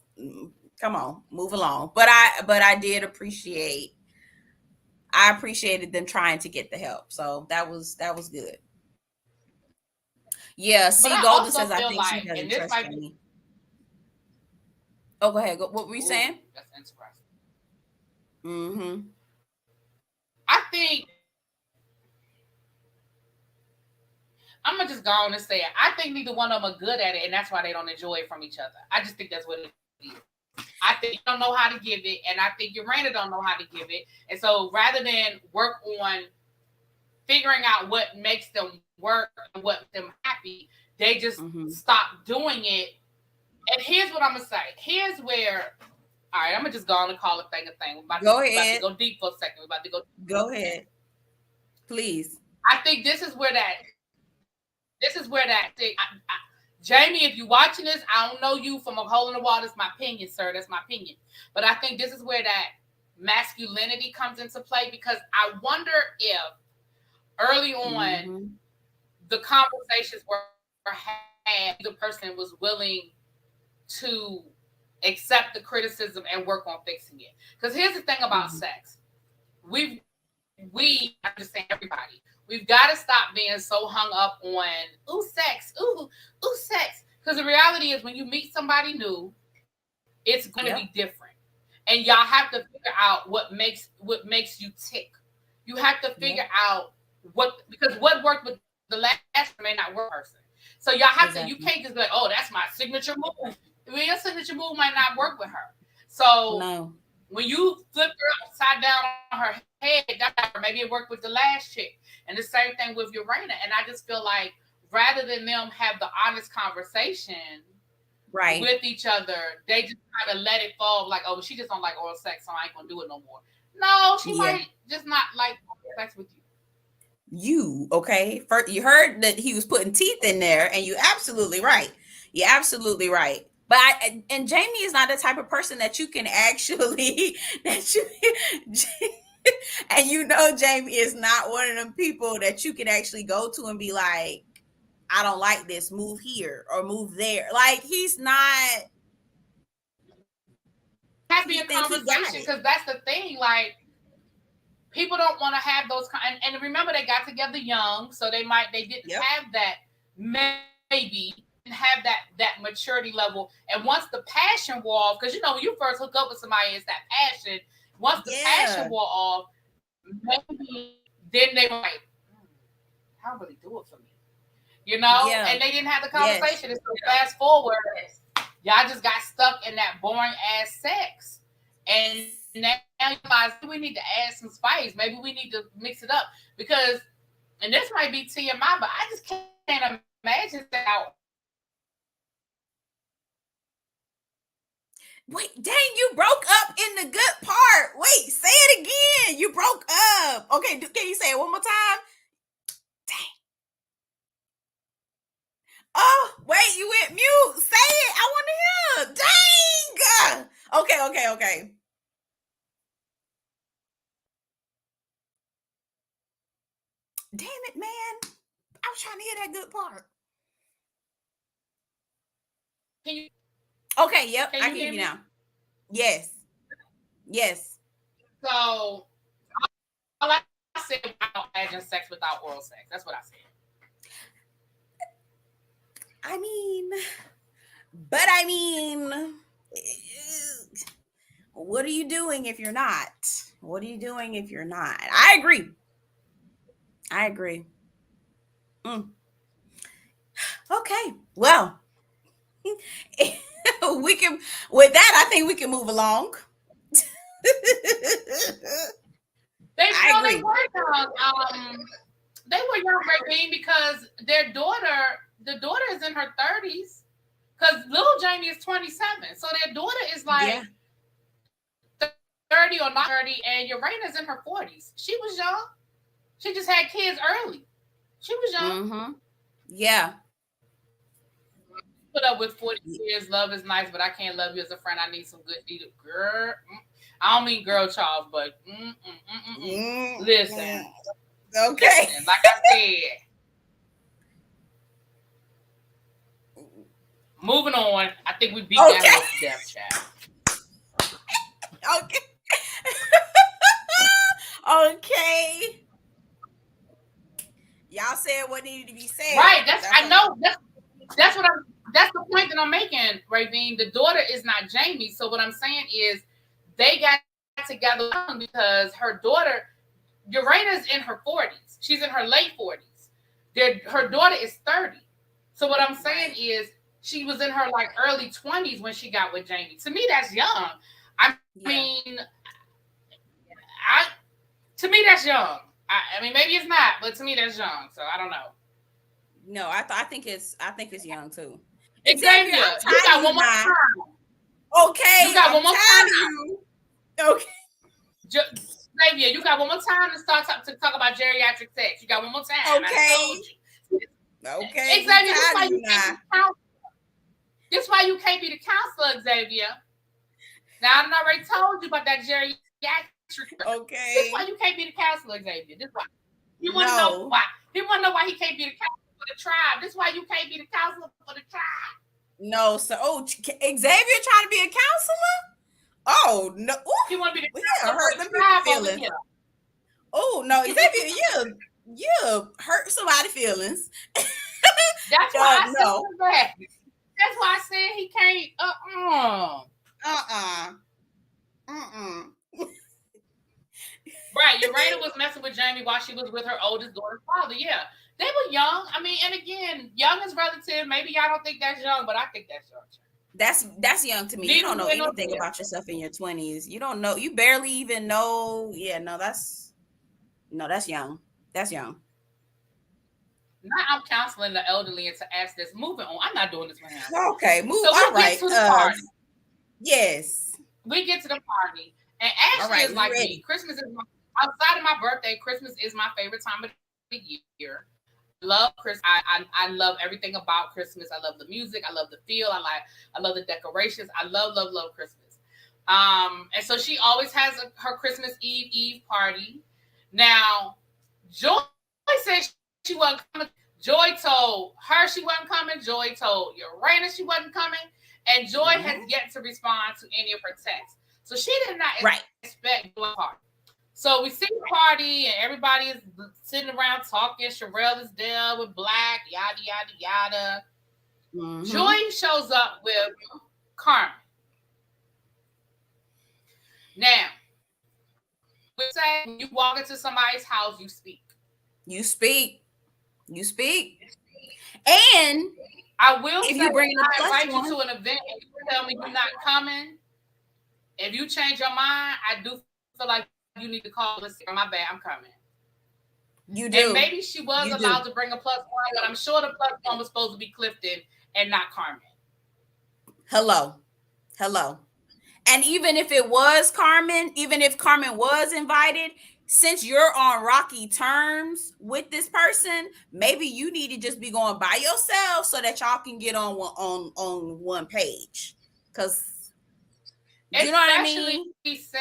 Come on, move along. But I did appreciate. I appreciated them trying to get the help. So that was good. Yeah, C. Golden says I think she doesn't trust me. Oh, go ahead. What were you saying? That's interesting. Mm-hmm. I think I'm gonna just go on and say it. I think neither one of them are good at it, and that's why they don't enjoy it from each other. I just think that's what it is. I think you don't know how to give it, and I think Urania don't know how to give it. And so rather than work on figuring out what makes them work and what makes them happy, they just stop doing it. And here's what I'm going to say. Here's where, all right, I'm going to just go on and call a thing a thing. Go ahead. We're about to go deep for a second. We're about to go. Go ahead. Please. I think this is where that thing, Jamie, if you're watching this, I don't know you from a hole in the wall. That's my opinion, sir. That's my opinion. But I think this is where that masculinity comes into play, because I wonder if early on the conversations were had, the person was willing to accept the criticism and work on fixing it. Because here's the thing about sex. We understand everybody. We've got to stop being so hung up on, sex, sex. Because the reality is when you meet somebody new, it's going to be different. And y'all have to figure out what makes you tick. You have to figure out because what worked with the last may not work person. So y'all have to, you can't just be like, oh, that's my signature move. Your signature move might not work with her. So when you flip her upside down on her head, maybe it worked with the last chick. And the same thing with Urana. And I just feel like rather than them have the honest conversation with each other, they just kind of let it fall like, oh, she just don't like oral sex, so I ain't gonna do it no more. No, she might just not like sex with you. First, you heard that he was putting teeth in there, and you're absolutely right. You're absolutely right. But and Jamie is not the type of person that you can actually and Jamie is not one of them people that you can actually go to and be like, I don't like this, move here or move there. Like, he's not. Has to be a conversation, because that's the thing. Like, people don't want to have those and remember, they got together young, so they didn't have that, maybe have that maturity level. And once the passion wore off, because when you first hook up with somebody, it's that passion. Once the passion wore off, maybe then they were like, I don't really do it for me. And they didn't have the conversation. And so fast forward, y'all just got stuck in that boring ass sex. And now you guys, we need to add some spice. Maybe we need to mix it up. Because, and this might be TMI, but I just can't imagine how. Wait, dang, you broke up in the good part. Wait, say it again. You broke up. Okay, can you say it one more time? Dang. Oh, wait, you went mute. Say it. I want to hear. Dang. Okay. Damn it, man. I was trying to hear that good part. Okay, yep. I can hear you now. Yes. So, all I said, I don't imagine sex without oral sex. That's what I said. I mean, what are you doing if you're not? I agree. Okay, well, I think we can move along. They were young. They were young, Ravine, because the daughter is in her 30s. Because little Jamie is 27, so their daughter is like 30 or not 30, and Urana's in her 40s. She was young. She just had kids early. She was young. Mm-hmm. Yeah. Put up with 40 years. Love is nice, but I can't love you as a friend. I need some good deed. Girl, I don't mean girl child, but listen. Okay. Listen, like I said. Moving on. I think we beat that horse to death, child. Okay. Okay. Y'all said what needed to be said. Right. That's the point that I'm making, Ravine. The daughter is not Jamie. So what I'm saying is they got together because her daughter, Urana's in her 40s. She's in her late 40s. Her daughter is 30. So what I'm saying is she was in her like early 20s when she got with Jamie. To me, that's young. To me, that's young. I mean, maybe it's not, but to me, that's young. So I don't know. No, I think it's young too. Xavier, you got one more time. Okay, you got one more time. Okay, Xavier, you got one more time to talk about geriatric sex. You got one more time. Okay. Xavier, this is why you can't be the counselor, Xavier. Now I already told you about that geriatric. Okay. This is why you can't be the counselor, Xavier. This is why. You want to know why? He want to know why he can't be the counselor for the tribe. This is why you can't be the counselor for the tribe. No, so Xavier trying to be a counselor? Oh no! Ooh, he want to be the hurt them people's feelings. Oh no, Xavier, you hurt somebody's feelings. That's why I said that. That's why I said he can't. Right, Urena was messing with Jamie while she was with her oldest daughter's father. Yeah, they were young. I mean, and again, young is relative. Maybe y'all don't think that's young, but I think that's young. That's young to me. You don't know anything about yourself in your 20s. You don't know. You barely even know. Yeah, no, that's young. That's young. Now I'm counseling the elderly into ask this. Moving on. I'm not doing this right now. Okay, move. So we get to the party. Yes, we get to the party, and Ashley is like me. Christmas is outside of my birthday. Christmas is my favorite time of the year. Love Christmas. I love everything about Christmas. I love the music. I love the feel. I love the decorations. I love Christmas. And so she always has her Christmas Eve party. Now, Joy said she wasn't coming. Joy told her she wasn't coming. Joy told Urena she wasn't coming. And Joy has yet to respond to any of her texts. So she did not expect Joy party. So we see the party and everybody is sitting around talking. Sherelle is there with Black, yada, yada, yada. Joy shows up with Carmen. Now, we say when you walk into somebody's house, you speak. You speak. And I will say, if I invite you to an event and you tell me you're not coming, if you change your mind, I do feel like you need to call us. My bad, I'm coming. You do. And maybe she was allowed to bring a plus one, but I'm sure the plus one was supposed to be Clifton and not Carmen. Hello. And even if it was Carmen, even if Carmen was invited, since you're on rocky terms with this person, maybe you need to just be going by yourself so that y'all can get on one page. Because you know what I mean? Since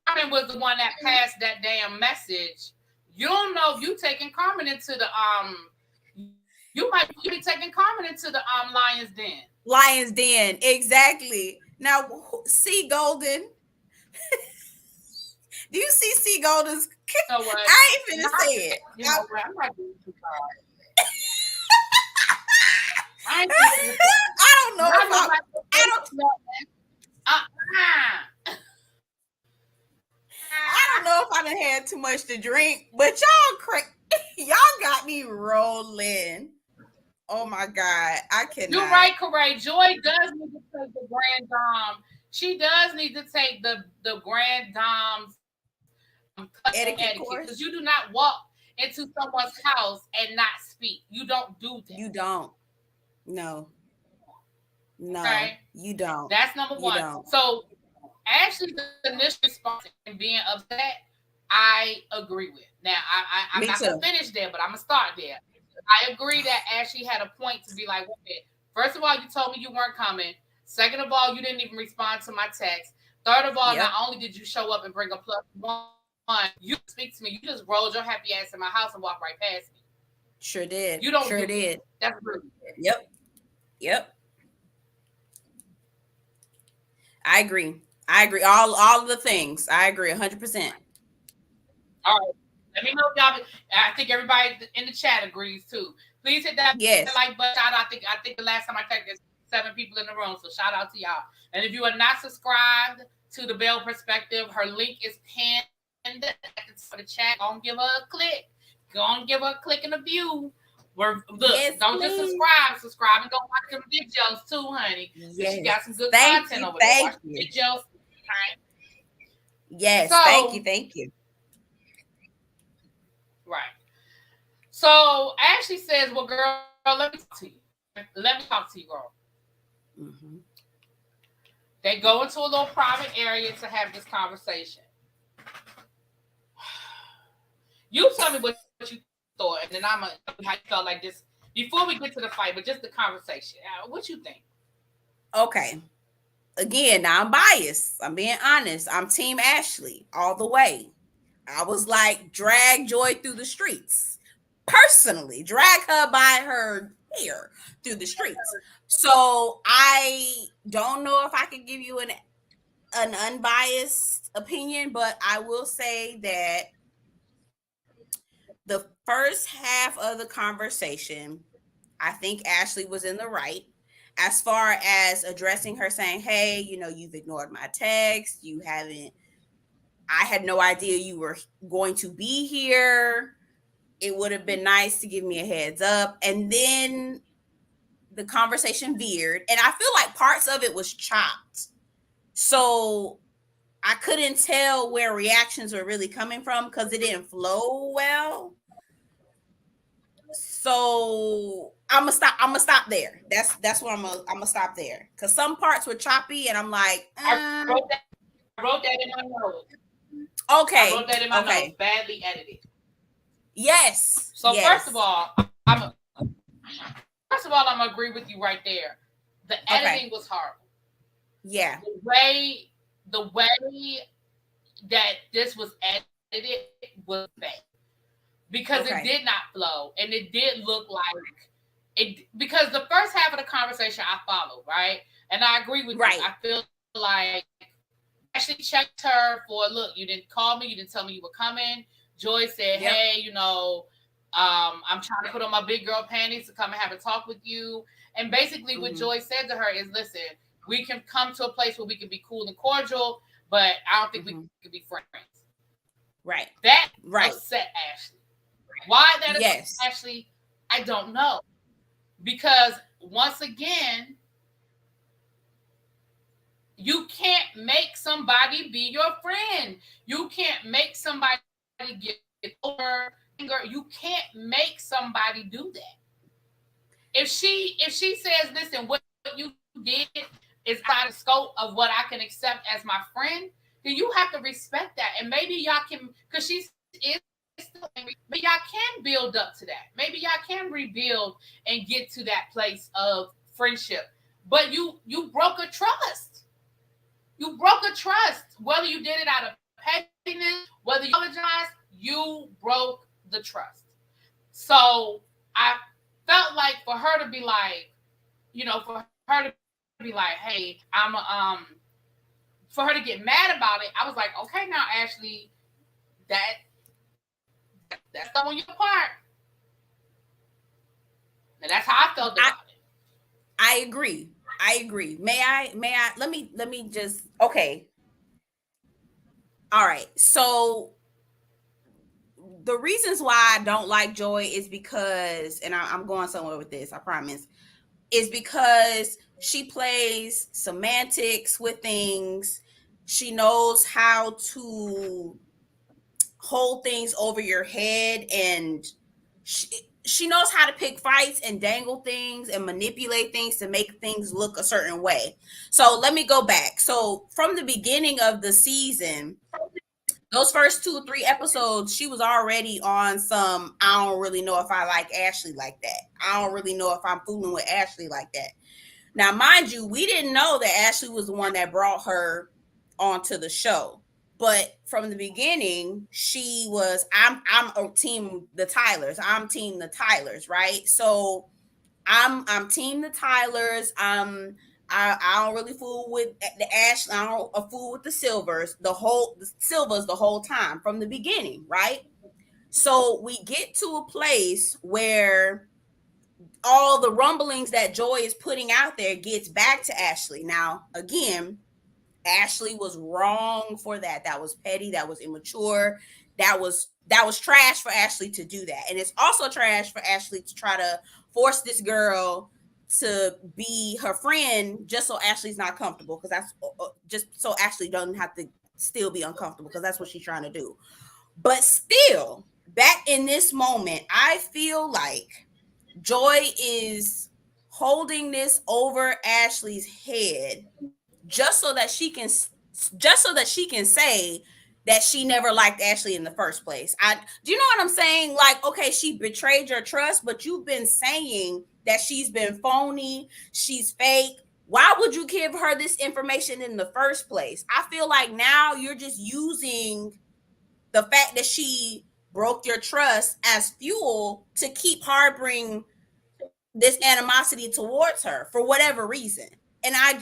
Carmen was the one that passed that damn message, you don't know if you taking Carmen into the you might be taking Carmen into the Lion's Den. Lion's Den, exactly. Now, C Golden. Do you see C Golden's? You know what? I ain't finna say it. You know what? I'm not doing too hard. I don't know if I don't know if I done had too much to drink, but y'all got me rolling. Oh my God, I cannot. You're right, Corey. Joy does need to take the Grand Dom. She does need to take the Grand Dom's etiquette because you do not walk into someone's house and not speak. You don't do that. You don't. No, okay? You don't. That's number one. So Ashley's initial response and being upset, I agree with. Now, I'm not going to finish there, but I'm going to start there. I agree that Ashley had a point to be like, okay, first of all, you told me you weren't coming. Second of all, you didn't even respond to my text. Third of all, not only did you show up and bring a plus one, you speak to me. You just rolled your happy ass in my house and walked right past me. Sure did. You don't sure did. That's rude. Yep. I agree. All of the things. I agree 100%. All right. Let me know if y'all. I think everybody in the chat agrees too. Please hit that like button. Shout out. I think the last time I checked, there's 7 people in the room. So shout out to y'all. And if you are not subscribed to the Bell Perspective, her link is pinned for the chat. Go and give her a click. Go and give her a click and a view. Don't just subscribe and go watch them videos too, honey. Yes. She got some good content over there. Watch the videos. Right? Yes, thank you. Right. So Ashley says, well, girl, let me talk to you, girl. Mm-hmm. They go into a little private area to have this conversation. You tell me what you thought, and then I'm going to tell you how you felt like this before we get to the fight, but just the conversation. What you think? Okay. Again, now I'm biased. I'm being honest. I'm Team Ashley all the way. I was like, drag Joy through the streets. Personally, drag her by her here through the streets. So I don't know if I can give you an unbiased opinion, but I will say that the first half of the conversation, I think Ashley was in the right as far as addressing her, saying, hey, you've ignored my text. I had no idea you were going to be here. It would have been nice to give me a heads up. And then the conversation veered, and I feel like parts of it was chopped. So I couldn't tell where reactions were really coming from because it didn't flow well. So I'm gonna stop there. That's where I'm gonna stop there because some parts were choppy, and I'm like, I wrote that in my notes. Okay. I wrote that in my notes. Badly edited. Yes. So first of all, I'm gonna agree with you right there. The editing was horrible. Yeah. The way that this was edited was bad. Because it did not flow, and it did look like it. Because the first half of the conversation I followed, right, and I agree with you. I feel like Ashley checked her for, look, you didn't call me, you didn't tell me you were coming. Joy said, hey, I'm trying to put on my big girl panties to come and have a talk with you. And basically, what Joy said to her is, listen, we can come to a place where we can be cool and cordial, but I don't think we can be friends. Right. That upset Ashley. Why that is actually, I don't know. Because once again, you can't make somebody be your friend. You can't make somebody get over anger. You can't make somebody do that. If she says, listen, what you did is out of scope of what I can accept as my friend, then you have to respect that. And maybe y'all can, because she is still angry, but y'all can build up to that. Maybe y'all can rebuild and get to that place of friendship. But you broke a trust. You broke a trust. Whether you did it out of pettiness, whether you apologized, you broke the trust. So I felt like for her to be like, hey, for her to get mad about it, I was like, okay, now Ashley, that's on your part. And that's how I felt about it. I agree. May I, let me just, okay. All right. So the reasons why I don't like Joy is because, and I'm going somewhere with this, I promise, is because she plays semantics with things. She knows how to hold things over your head, and she knows how to pick fights and dangle things and manipulate things to make things look a certain way. So let me go back. So from the beginning of the season, those first 2 or 3 episodes, she was already on some, I don't really know if I like Ashley like that. I don't really know if I'm fooling with Ashley like that. Now, mind you, we didn't know that Ashley was the one that brought her onto the show. But from the beginning, she was, I'm a team the Tylers. I'm team the Tylers, right? So I'm team the Tylers. I don't really fool with the Ashley. I don't fool with the Silvers. The Silvers the whole time from the beginning, right? So we get to a place where all the rumblings that Joy is putting out there gets back to Ashley. Now, again, Ashley was wrong for that. That was petty. That was immature. That was trash for Ashley to do that. And it's also trash for Ashley to try to force this girl to be her friend just so Ashley's not comfortable, because that's just so Ashley doesn't have to still be uncomfortable, because that's what she's trying to do. But still, back in this moment, I feel like Joy is holding this over Ashley's head just so that she can say that she never liked Ashley in the first place. Do you know what I'm saying? Like, okay, she betrayed your trust, but you've been saying that she's been phony, she's fake. Why would you give her this information in the first place? I feel like now you're just using the fact that she broke your trust as fuel to keep harboring this animosity towards her for whatever reason. And I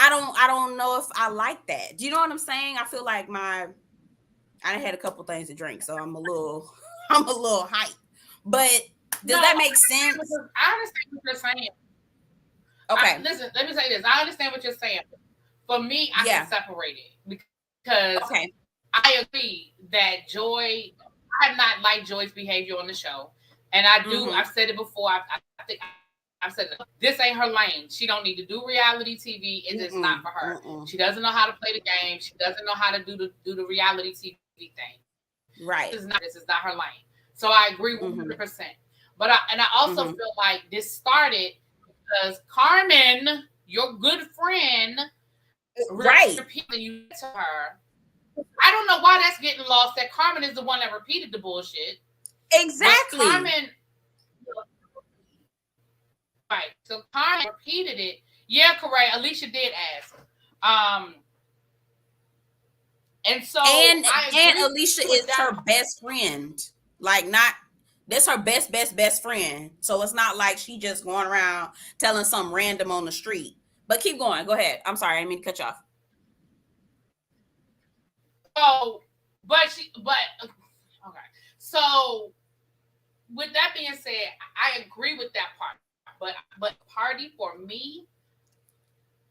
don't know if I like that. Do you know what I'm saying? I feel like I had a couple things to drink, so I'm a little hyped. But does that make sense? I understand what you're saying. Okay. Listen, let me say this. I understand what you're saying. For me, I can separate it because I agree that Joy, I have not liked Joy's behavior on the show. And I do, I've said it before. I think I've said it. This ain't her lane. She don't need to do reality TV. It is not for her. She doesn't know how to play the game. She doesn't know how to do the reality TV thing. Right. This is not her lane. So I agree 100%. But I also feel like this started because Carmen, your good friend, repeating you to her. I don't know why that's getting lost. That Carmen is the one that repeated the bullshit. Exactly. But Carmen, right? So Carmen repeated it. Yeah, correct. Alicia did ask. And so and Alicia is her best friend. Like, not that's her best friend. So it's not like she just going around telling some random on the street. But keep going. Go ahead. I'm sorry, I didn't mean to cut you off. Oh, okay. So with that being said, I agree with that part. But party for me,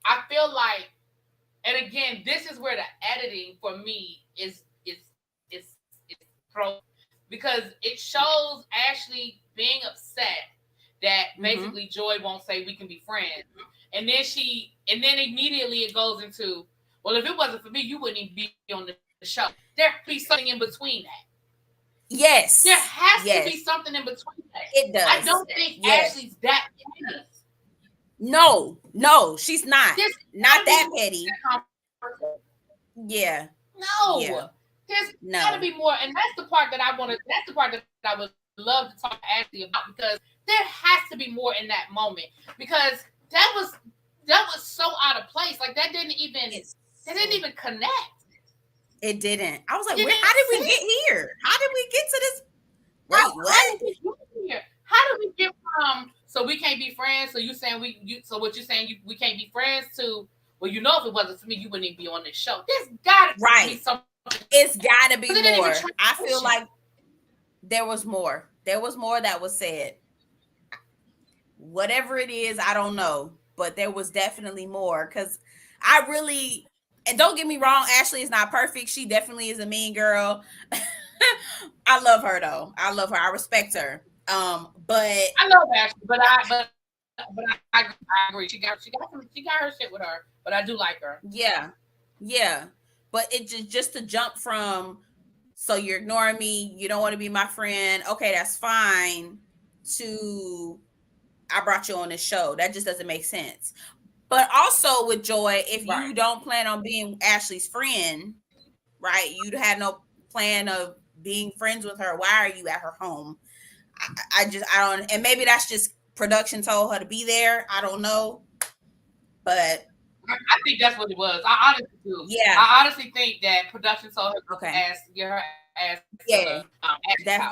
I feel like, and again, this is where the editing for me is thrown, because it shows Ashley being upset that basically Joy won't say we can be friends. And then immediately it goes into, well, if it wasn't for me, you wouldn't even be on the show. There could be something in between that. Yes. There has to be something in between that. It does. I don't think Ashley's that petty. No, she's not. Not that petty. Yeah. No. Yeah. There's gotta be more. And that's the part that I would love to talk to Ashley about, because there has to be more in that moment. Because that was so out of place. Like, that didn't even connect. It didn't. I was like, how did we get here? How did we get to this? Wait, what? How did we get from, so we can't be friends? So you saying so what you're saying, we can't be friends, to, well, you know, if it wasn't for me, you wouldn't even be on this show. There's gotta be something. It's gotta be more. I feel like there was more. There was more that was said. Whatever it is, I don't know. But there was definitely more, because I really, and don't get me wrong, Ashley is not perfect. She definitely is a mean girl. I love her though. I love her. I respect her. But I love Ashley, but I agree. She got her shit with her, but I do like her. Yeah. But it just to jump from, so you're ignoring me, you don't want to be my friend, okay, that's fine, to I brought you on this show. That just doesn't make sense. But also with Joy, if you don't plan on being Ashley's friend, right? You had no plan of being friends with her. Why are you at her home? I don't, and maybe that's just production told her to be there. I don't know. But I think that's what it was. I honestly do. Yeah. I honestly think that production told her to get her ass. Yeah.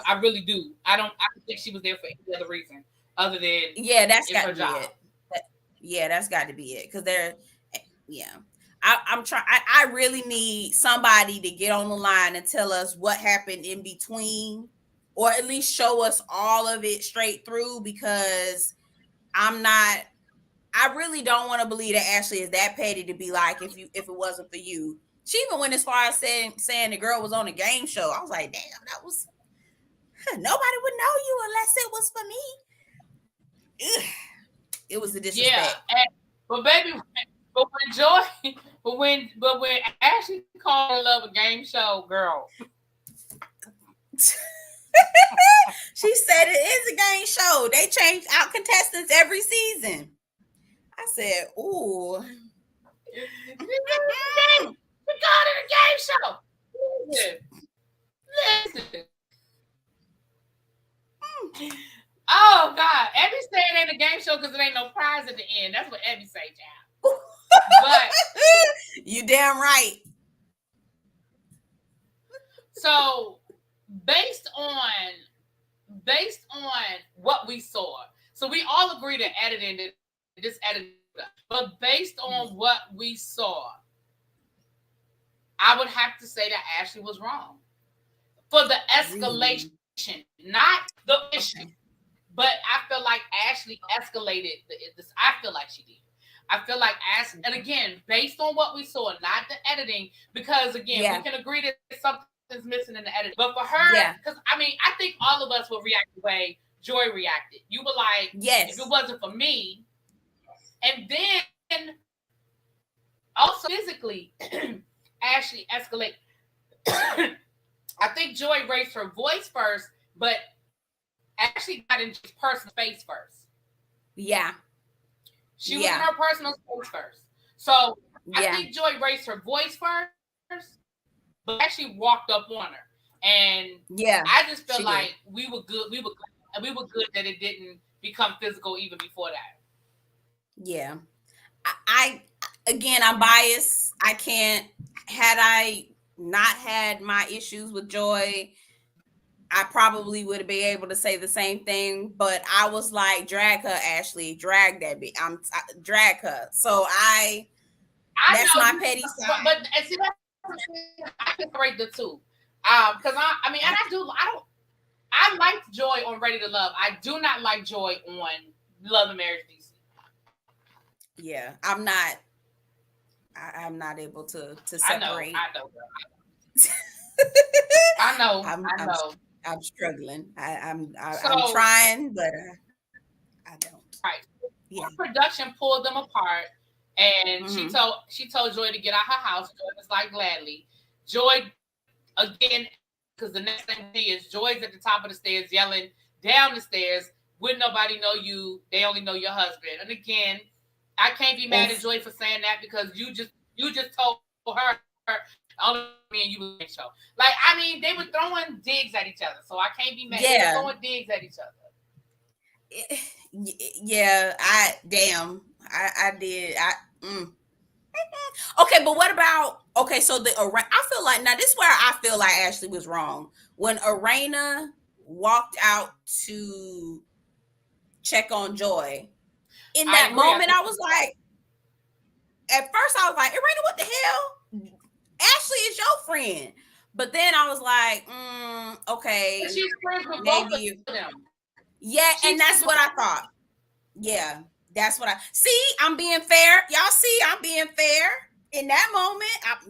I really do. I don't think she was there for any other reason other than that's got to be it. That's got to be it. Because I'm trying. I really need somebody to get on the line and tell us what happened in between, or at least show us all of it straight through, because I really don't want to believe that Ashley is that petty to be like, if it wasn't for you. She even went as far as saying the girl was on a game show. I was like, damn, that was, nobody would know you unless it was for me. Ugh. It was the disrespect. Yeah, but when Ashley called her love a game show girl. She said it is a game show. They change out contestants every season. I said, ooh. We called it a game show. Listen. Oh God, Abby said it ain't a game show because it ain't no prize at the end. That's what Abby say, child. But you damn right. So based on based on what we saw, so we all agree that this editing, but based on what we saw, I would have to say that Ashley was wrong for the escalation, not the issue. But I feel like Ashley escalated this. I feel like she did. I feel like Ashley, and again, based on what we saw, not the editing, because again, we can agree that something's missing in the editing. But for her, because I mean, I think all of us will react the way Joy reacted. You were like, yes, if it wasn't for me. And then also physically, Ashley escalated. I think Joy raised her voice first, but Ashley got in his personal space first. Yeah. She was in her personal space first. So I think Joy raised her voice first, but actually walked up on her. And I just feel like we were good. We were good that it didn't become physical even before that. Yeah. I'm biased. I can't, had I not had my issues with Joy, I probably would have been able to say the same thing, but I was like, drag her, Ashley, drag that bitch. Drag her. So that's my petty side. But see, I separate the two. Because I liked Joy on Ready to Love. I do not like Joy on Love and Marriage DC. Yeah, I'm not able to separate. I know. I'm struggling. I'm trying, but I don't. Right. Yeah. Production pulled them apart, and she told Joy to get out her house. Joy was like, gladly. Joy, again, because the next thing is Joy's at the top of the stairs yelling down the stairs. Wouldn't nobody know you? They only know your husband. And again, I can't be mad at Joy for saying that, because you just told her only me and you were show. Like, I mean, they were throwing digs at each other, so I can't be mad. They were throwing digs at each other. Yeah, I did. Okay, but what about so I feel like, now this is where I feel like Ashley was wrong. When Arena walked out to check on Joy, in that moment I was like, at first I was like, Arena, what the hell? Ashley is your friend. But then I was like, okay. But she's friends with both of them. Yeah, and that's what I thought. Yeah, that's what I see. I'm being fair. Y'all see, I'm being fair. In that moment,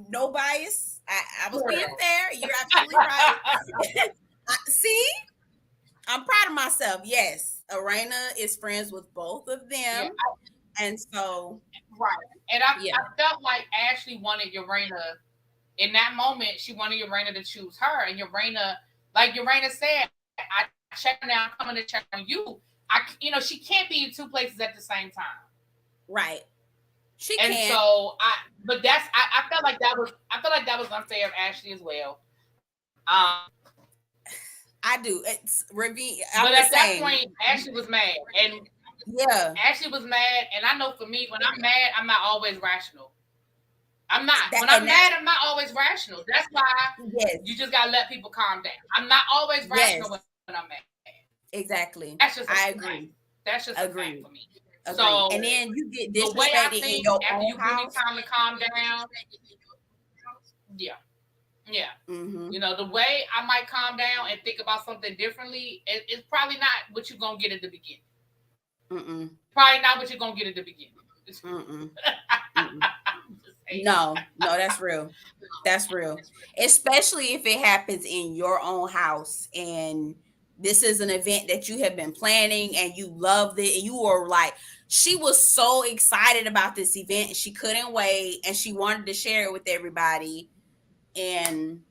no bias. I was being fair. You're absolutely right. See, I'm proud of myself. Yes, Arena is friends with both of them. And so, right. And I felt like Ashley wanted Urena, in that moment, she wanted Urena to choose her. And Urena, like Urena said, I check now, I'm coming to check on you. She can't be in two places at the same time. Right. She can't. And so I felt like that was unfair of Ashley as well. I do. It's but at that point, Ashley was mad. And Ashley was mad, and I know for me, when I'm mad, I'm not always rational. I'm not. When I'm mad, I'm not always rational. That's why you just gotta let people calm down. I'm not always rational when I'm mad. Exactly. That's just I agree. That's just a fact for me. Agree. So, and then you get disrespected in your after you house. give me time to calm down. Yeah. Mm-hmm. The way I might calm down and think about something differently, it's probably not what you're gonna get at the beginning. Probably not what you're gonna get at the beginning. No, that's real. That's real. Especially if it happens in your own house, and this is an event that you have been planning and you loved it, and you were like, she was so excited about this event, she couldn't wait, and she wanted to share it with everybody. And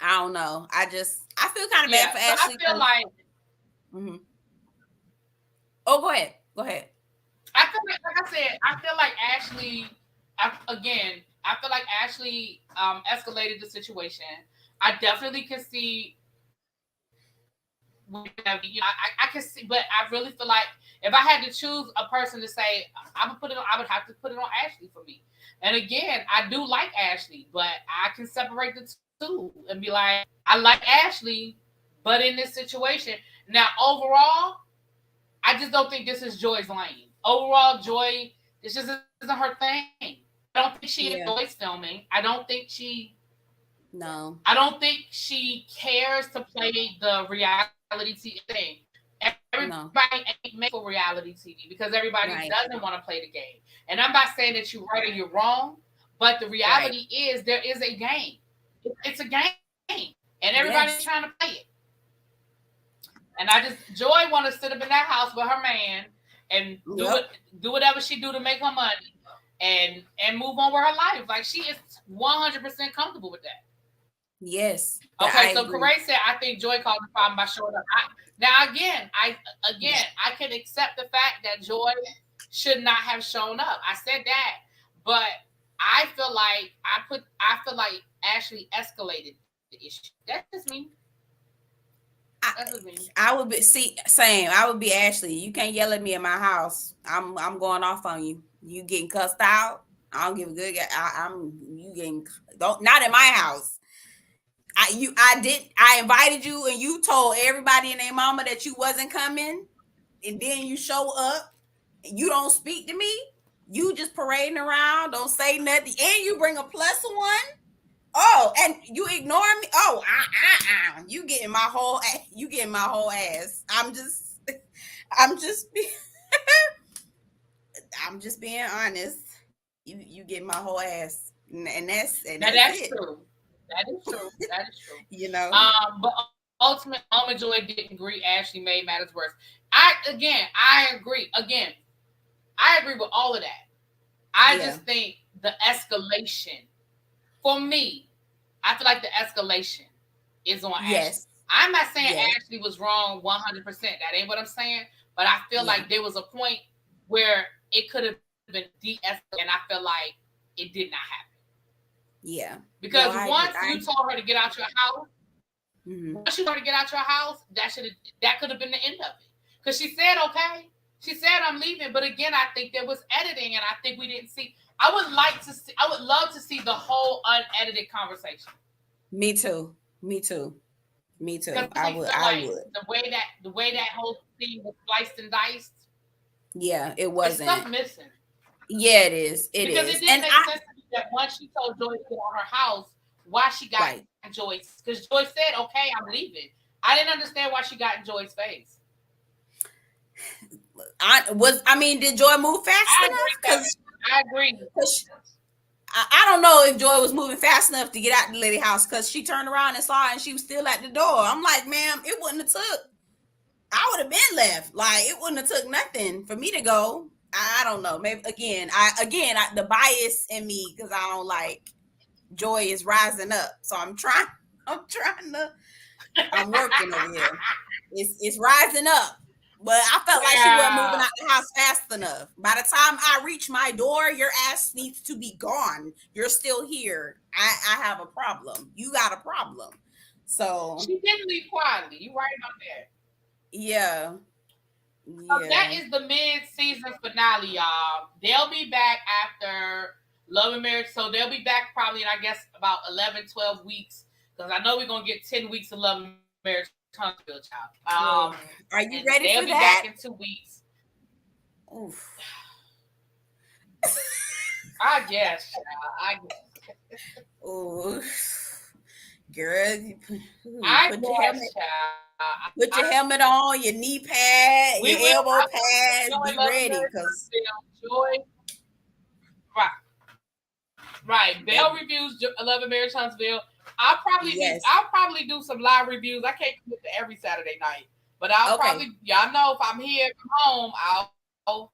I don't know. I feel kind of bad for Ashley. I feel like. Oh, go ahead. I feel like I said, I feel like Ashley escalated the situation. I definitely can see. I can see, but I really feel like if I had to choose a person to say, I would have to put it on Ashley for me. And again, I do like Ashley, but I can separate the two and be like, I like Ashley, But in this situation, now overall, I just don't think this is Joy's lane. Overall, Joy, this just isn't her thing. I don't think she enjoys filming. I don't think she cares to play the reality TV thing. Everybody ain't made for reality TV because everybody doesn't want to play the game. And I'm not saying that you're right or you're wrong, but the reality is there is a game. It's a game, and everybody's trying to play it. And Joy want to sit up in that house with her man and do whatever she do to make her money and move on with her life. Like she is 100% comfortable with that. Yes. Okay, so Corey said, I think Joy caused the problem by showing up. I can accept the fact that Joy should not have shown up. I said that, but I feel like Ashley escalated the issue. That's just me. I would be same. I would be Ashley. You can't yell at me in my house. I'm going off on you. You getting cussed out. I don't give a good. You getting not in my house. I invited you and you told everybody and their mama that you wasn't coming, and then you show up and you don't speak to me. You just parading around, don't say nothing, and you bring a plus one. Oh, and you ignore me. Oh, you getting my whole ass. I'm just being honest. You get my whole ass, and that's true. That is true. You know. But ultimately, Mama Joy didn't agree. Ashley made matters worse. I agree. I agree with all of that. I just think the escalation, for me, I feel like the escalation is on Ashley. I'm not saying Ashley was wrong 100%. That ain't what I'm saying. But I feel like there was a point where it could have been de-escalated, and I feel like it did not happen. Yeah. Because once you told her to get out your house, once you told her to get out your house, that could have been the end of it. Because she said, okay. She said, I'm leaving. But again, I think there was editing, and I think we didn't see. I would love to see the whole unedited conversation. Me too. I would. The way that whole thing was sliced and diced. Yeah, it wasn't. There's stuff missing. Yeah, it is. Because it didn't make sense to me that once she told Joy to get out her house, why she got in Joyce. Because Joy said, okay, I'm leaving. I didn't understand why she got in Joy's face. Did Joy move fast enough? I agree. I don't know if Joy was moving fast enough to get out the lady house because she turned around and saw her and she was still at the door. I'm like, ma'am, it wouldn't have took. I would have been left. Like, it wouldn't have took nothing for me to go. I don't know. Maybe the bias in me, because I don't like Joy is rising up. So I'm working over here. It's rising up. But I felt like she wasn't moving out the house fast enough. By the time I reach my door, your ass needs to be gone. You're still here. I have a problem. You got a problem. So she didn't leave quietly. You right about that. Yeah. So that is the mid-season finale, y'all. They'll be back after Love and Marriage. So they'll be back probably in, I guess, about 11, 12 weeks. Because I know we're going to get 10 weeks of Love and Marriage. Huntsville, child. Are you ready for that? They'll be back in 2 weeks. Oof. I guess, child. Ooh. Girl, put your helmet on, your knee pad, your elbow pad. Be ready, because Joy. Right. Bell reviews Love and Marriage Huntsville. I'll probably do some live reviews. I can't commit to every Saturday night, but I'll probably, y'all know, if I'm here from home, I'll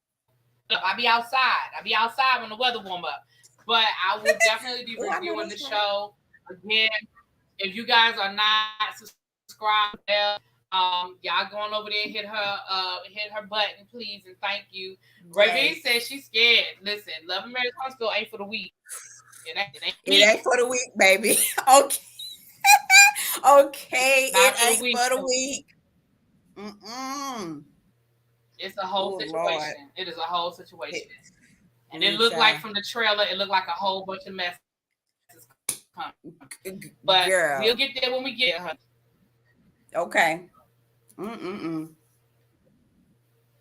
be outside. I'll be outside when the weather warm up. But I will definitely be reviewing the show again. If you guys are not subscribed, y'all going over there and hit her button, please, and thank you. Ravine says she's scared. Listen, Love and Marriage Huntsville ain't for the weak. It ain't for the week, baby. Okay. Okay. It ain't for the week. It's a whole situation. Lord. It is a whole situation. And it looked like from the trailer, it looked like a whole bunch of messes coming. But we'll get there when we get there. Okay.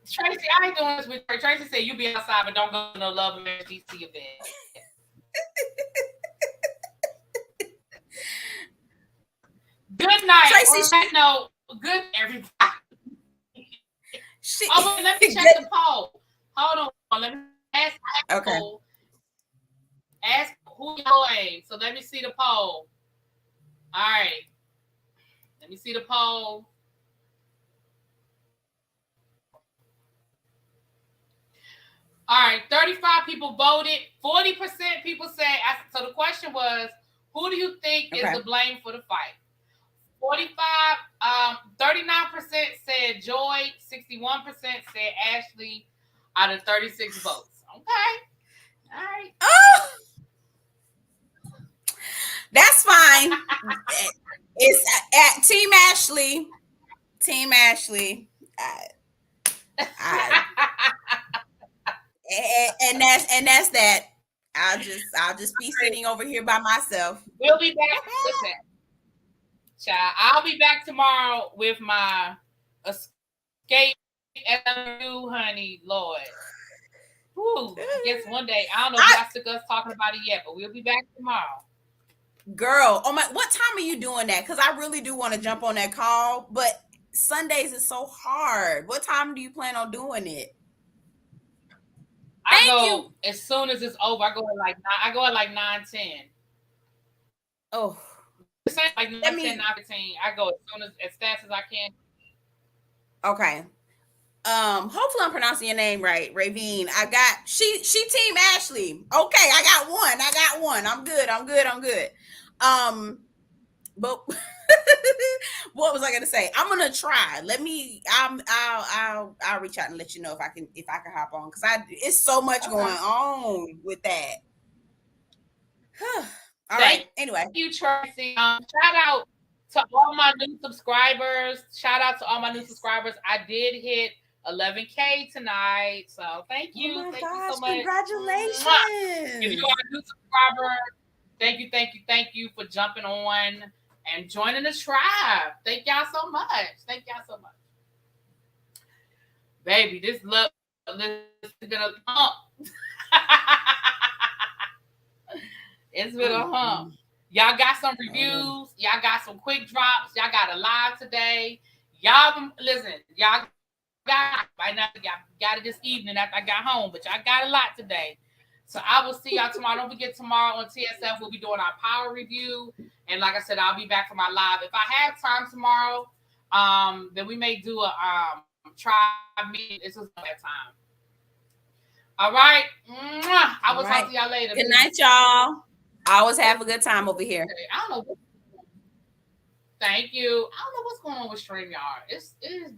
Tracy, I ain't doing this with her. Tracy said you be outside, but don't go to no Love LAMDC event. Good night. Tracy, no, good everybody. Let me check the poll. Hold on. Let me ask. Okay. Ask who your name. So let me see the poll. All right. Let me see the poll. All right, 35 people voted. 40% people said. So the question was, who do you think is to blame for the fight? 39% said Joy. 61% said Ashley. Out of 36 votes. Okay. All right. Oh, that's fine. It's at Team Ashley. Team Ashley. And that's that. I'll just be sitting over here by myself. We'll be back. Listen, child, I'll be back tomorrow with my escape SMU, honey, Lord. Woo, I guess one day. I don't know if y'all took us talking about it yet, but we'll be back tomorrow. Girl, what time are you doing that? Because I really do want to jump on that call, but Sundays is so hard. What time do you plan on doing it? I go as soon as it's over. I go at like 9:10. Oh, like 9:10, 9:15. I go as fast as I can. Okay. Hopefully I'm pronouncing your name right, Ravine. She Team Ashley. Okay, I got one. I'm good. But what was I gonna say? I'm gonna try. I'll reach out and let you know if I can hop on, because it's so much going on with that. All right. Anyway, thank you, Tracy. Shout out to all my new subscribers. I did hit 11K tonight, so thank you. Oh my thank gosh, you so much. Congratulations! If you are a new subscriber, thank you for jumping on and joining the tribe. Thank y'all so much. Baby, this love is gonna hump. It's been a hump. Y'all got some reviews. Y'all got some quick drops. Y'all got a live today. Y'all listen. Y'all got it this evening after I got home, but y'all got a lot today. So I will see y'all tomorrow. Don't forget, tomorrow on TSF we'll be doing our power review, and like I said, I'll be back for my live. If I have time tomorrow, then we may do a try meeting. It's just that time. All right. I will talk to y'all later. Good night, y'all. I always have a good time over here. I don't know. Thank you. I don't know what's going on with StreamYard. It is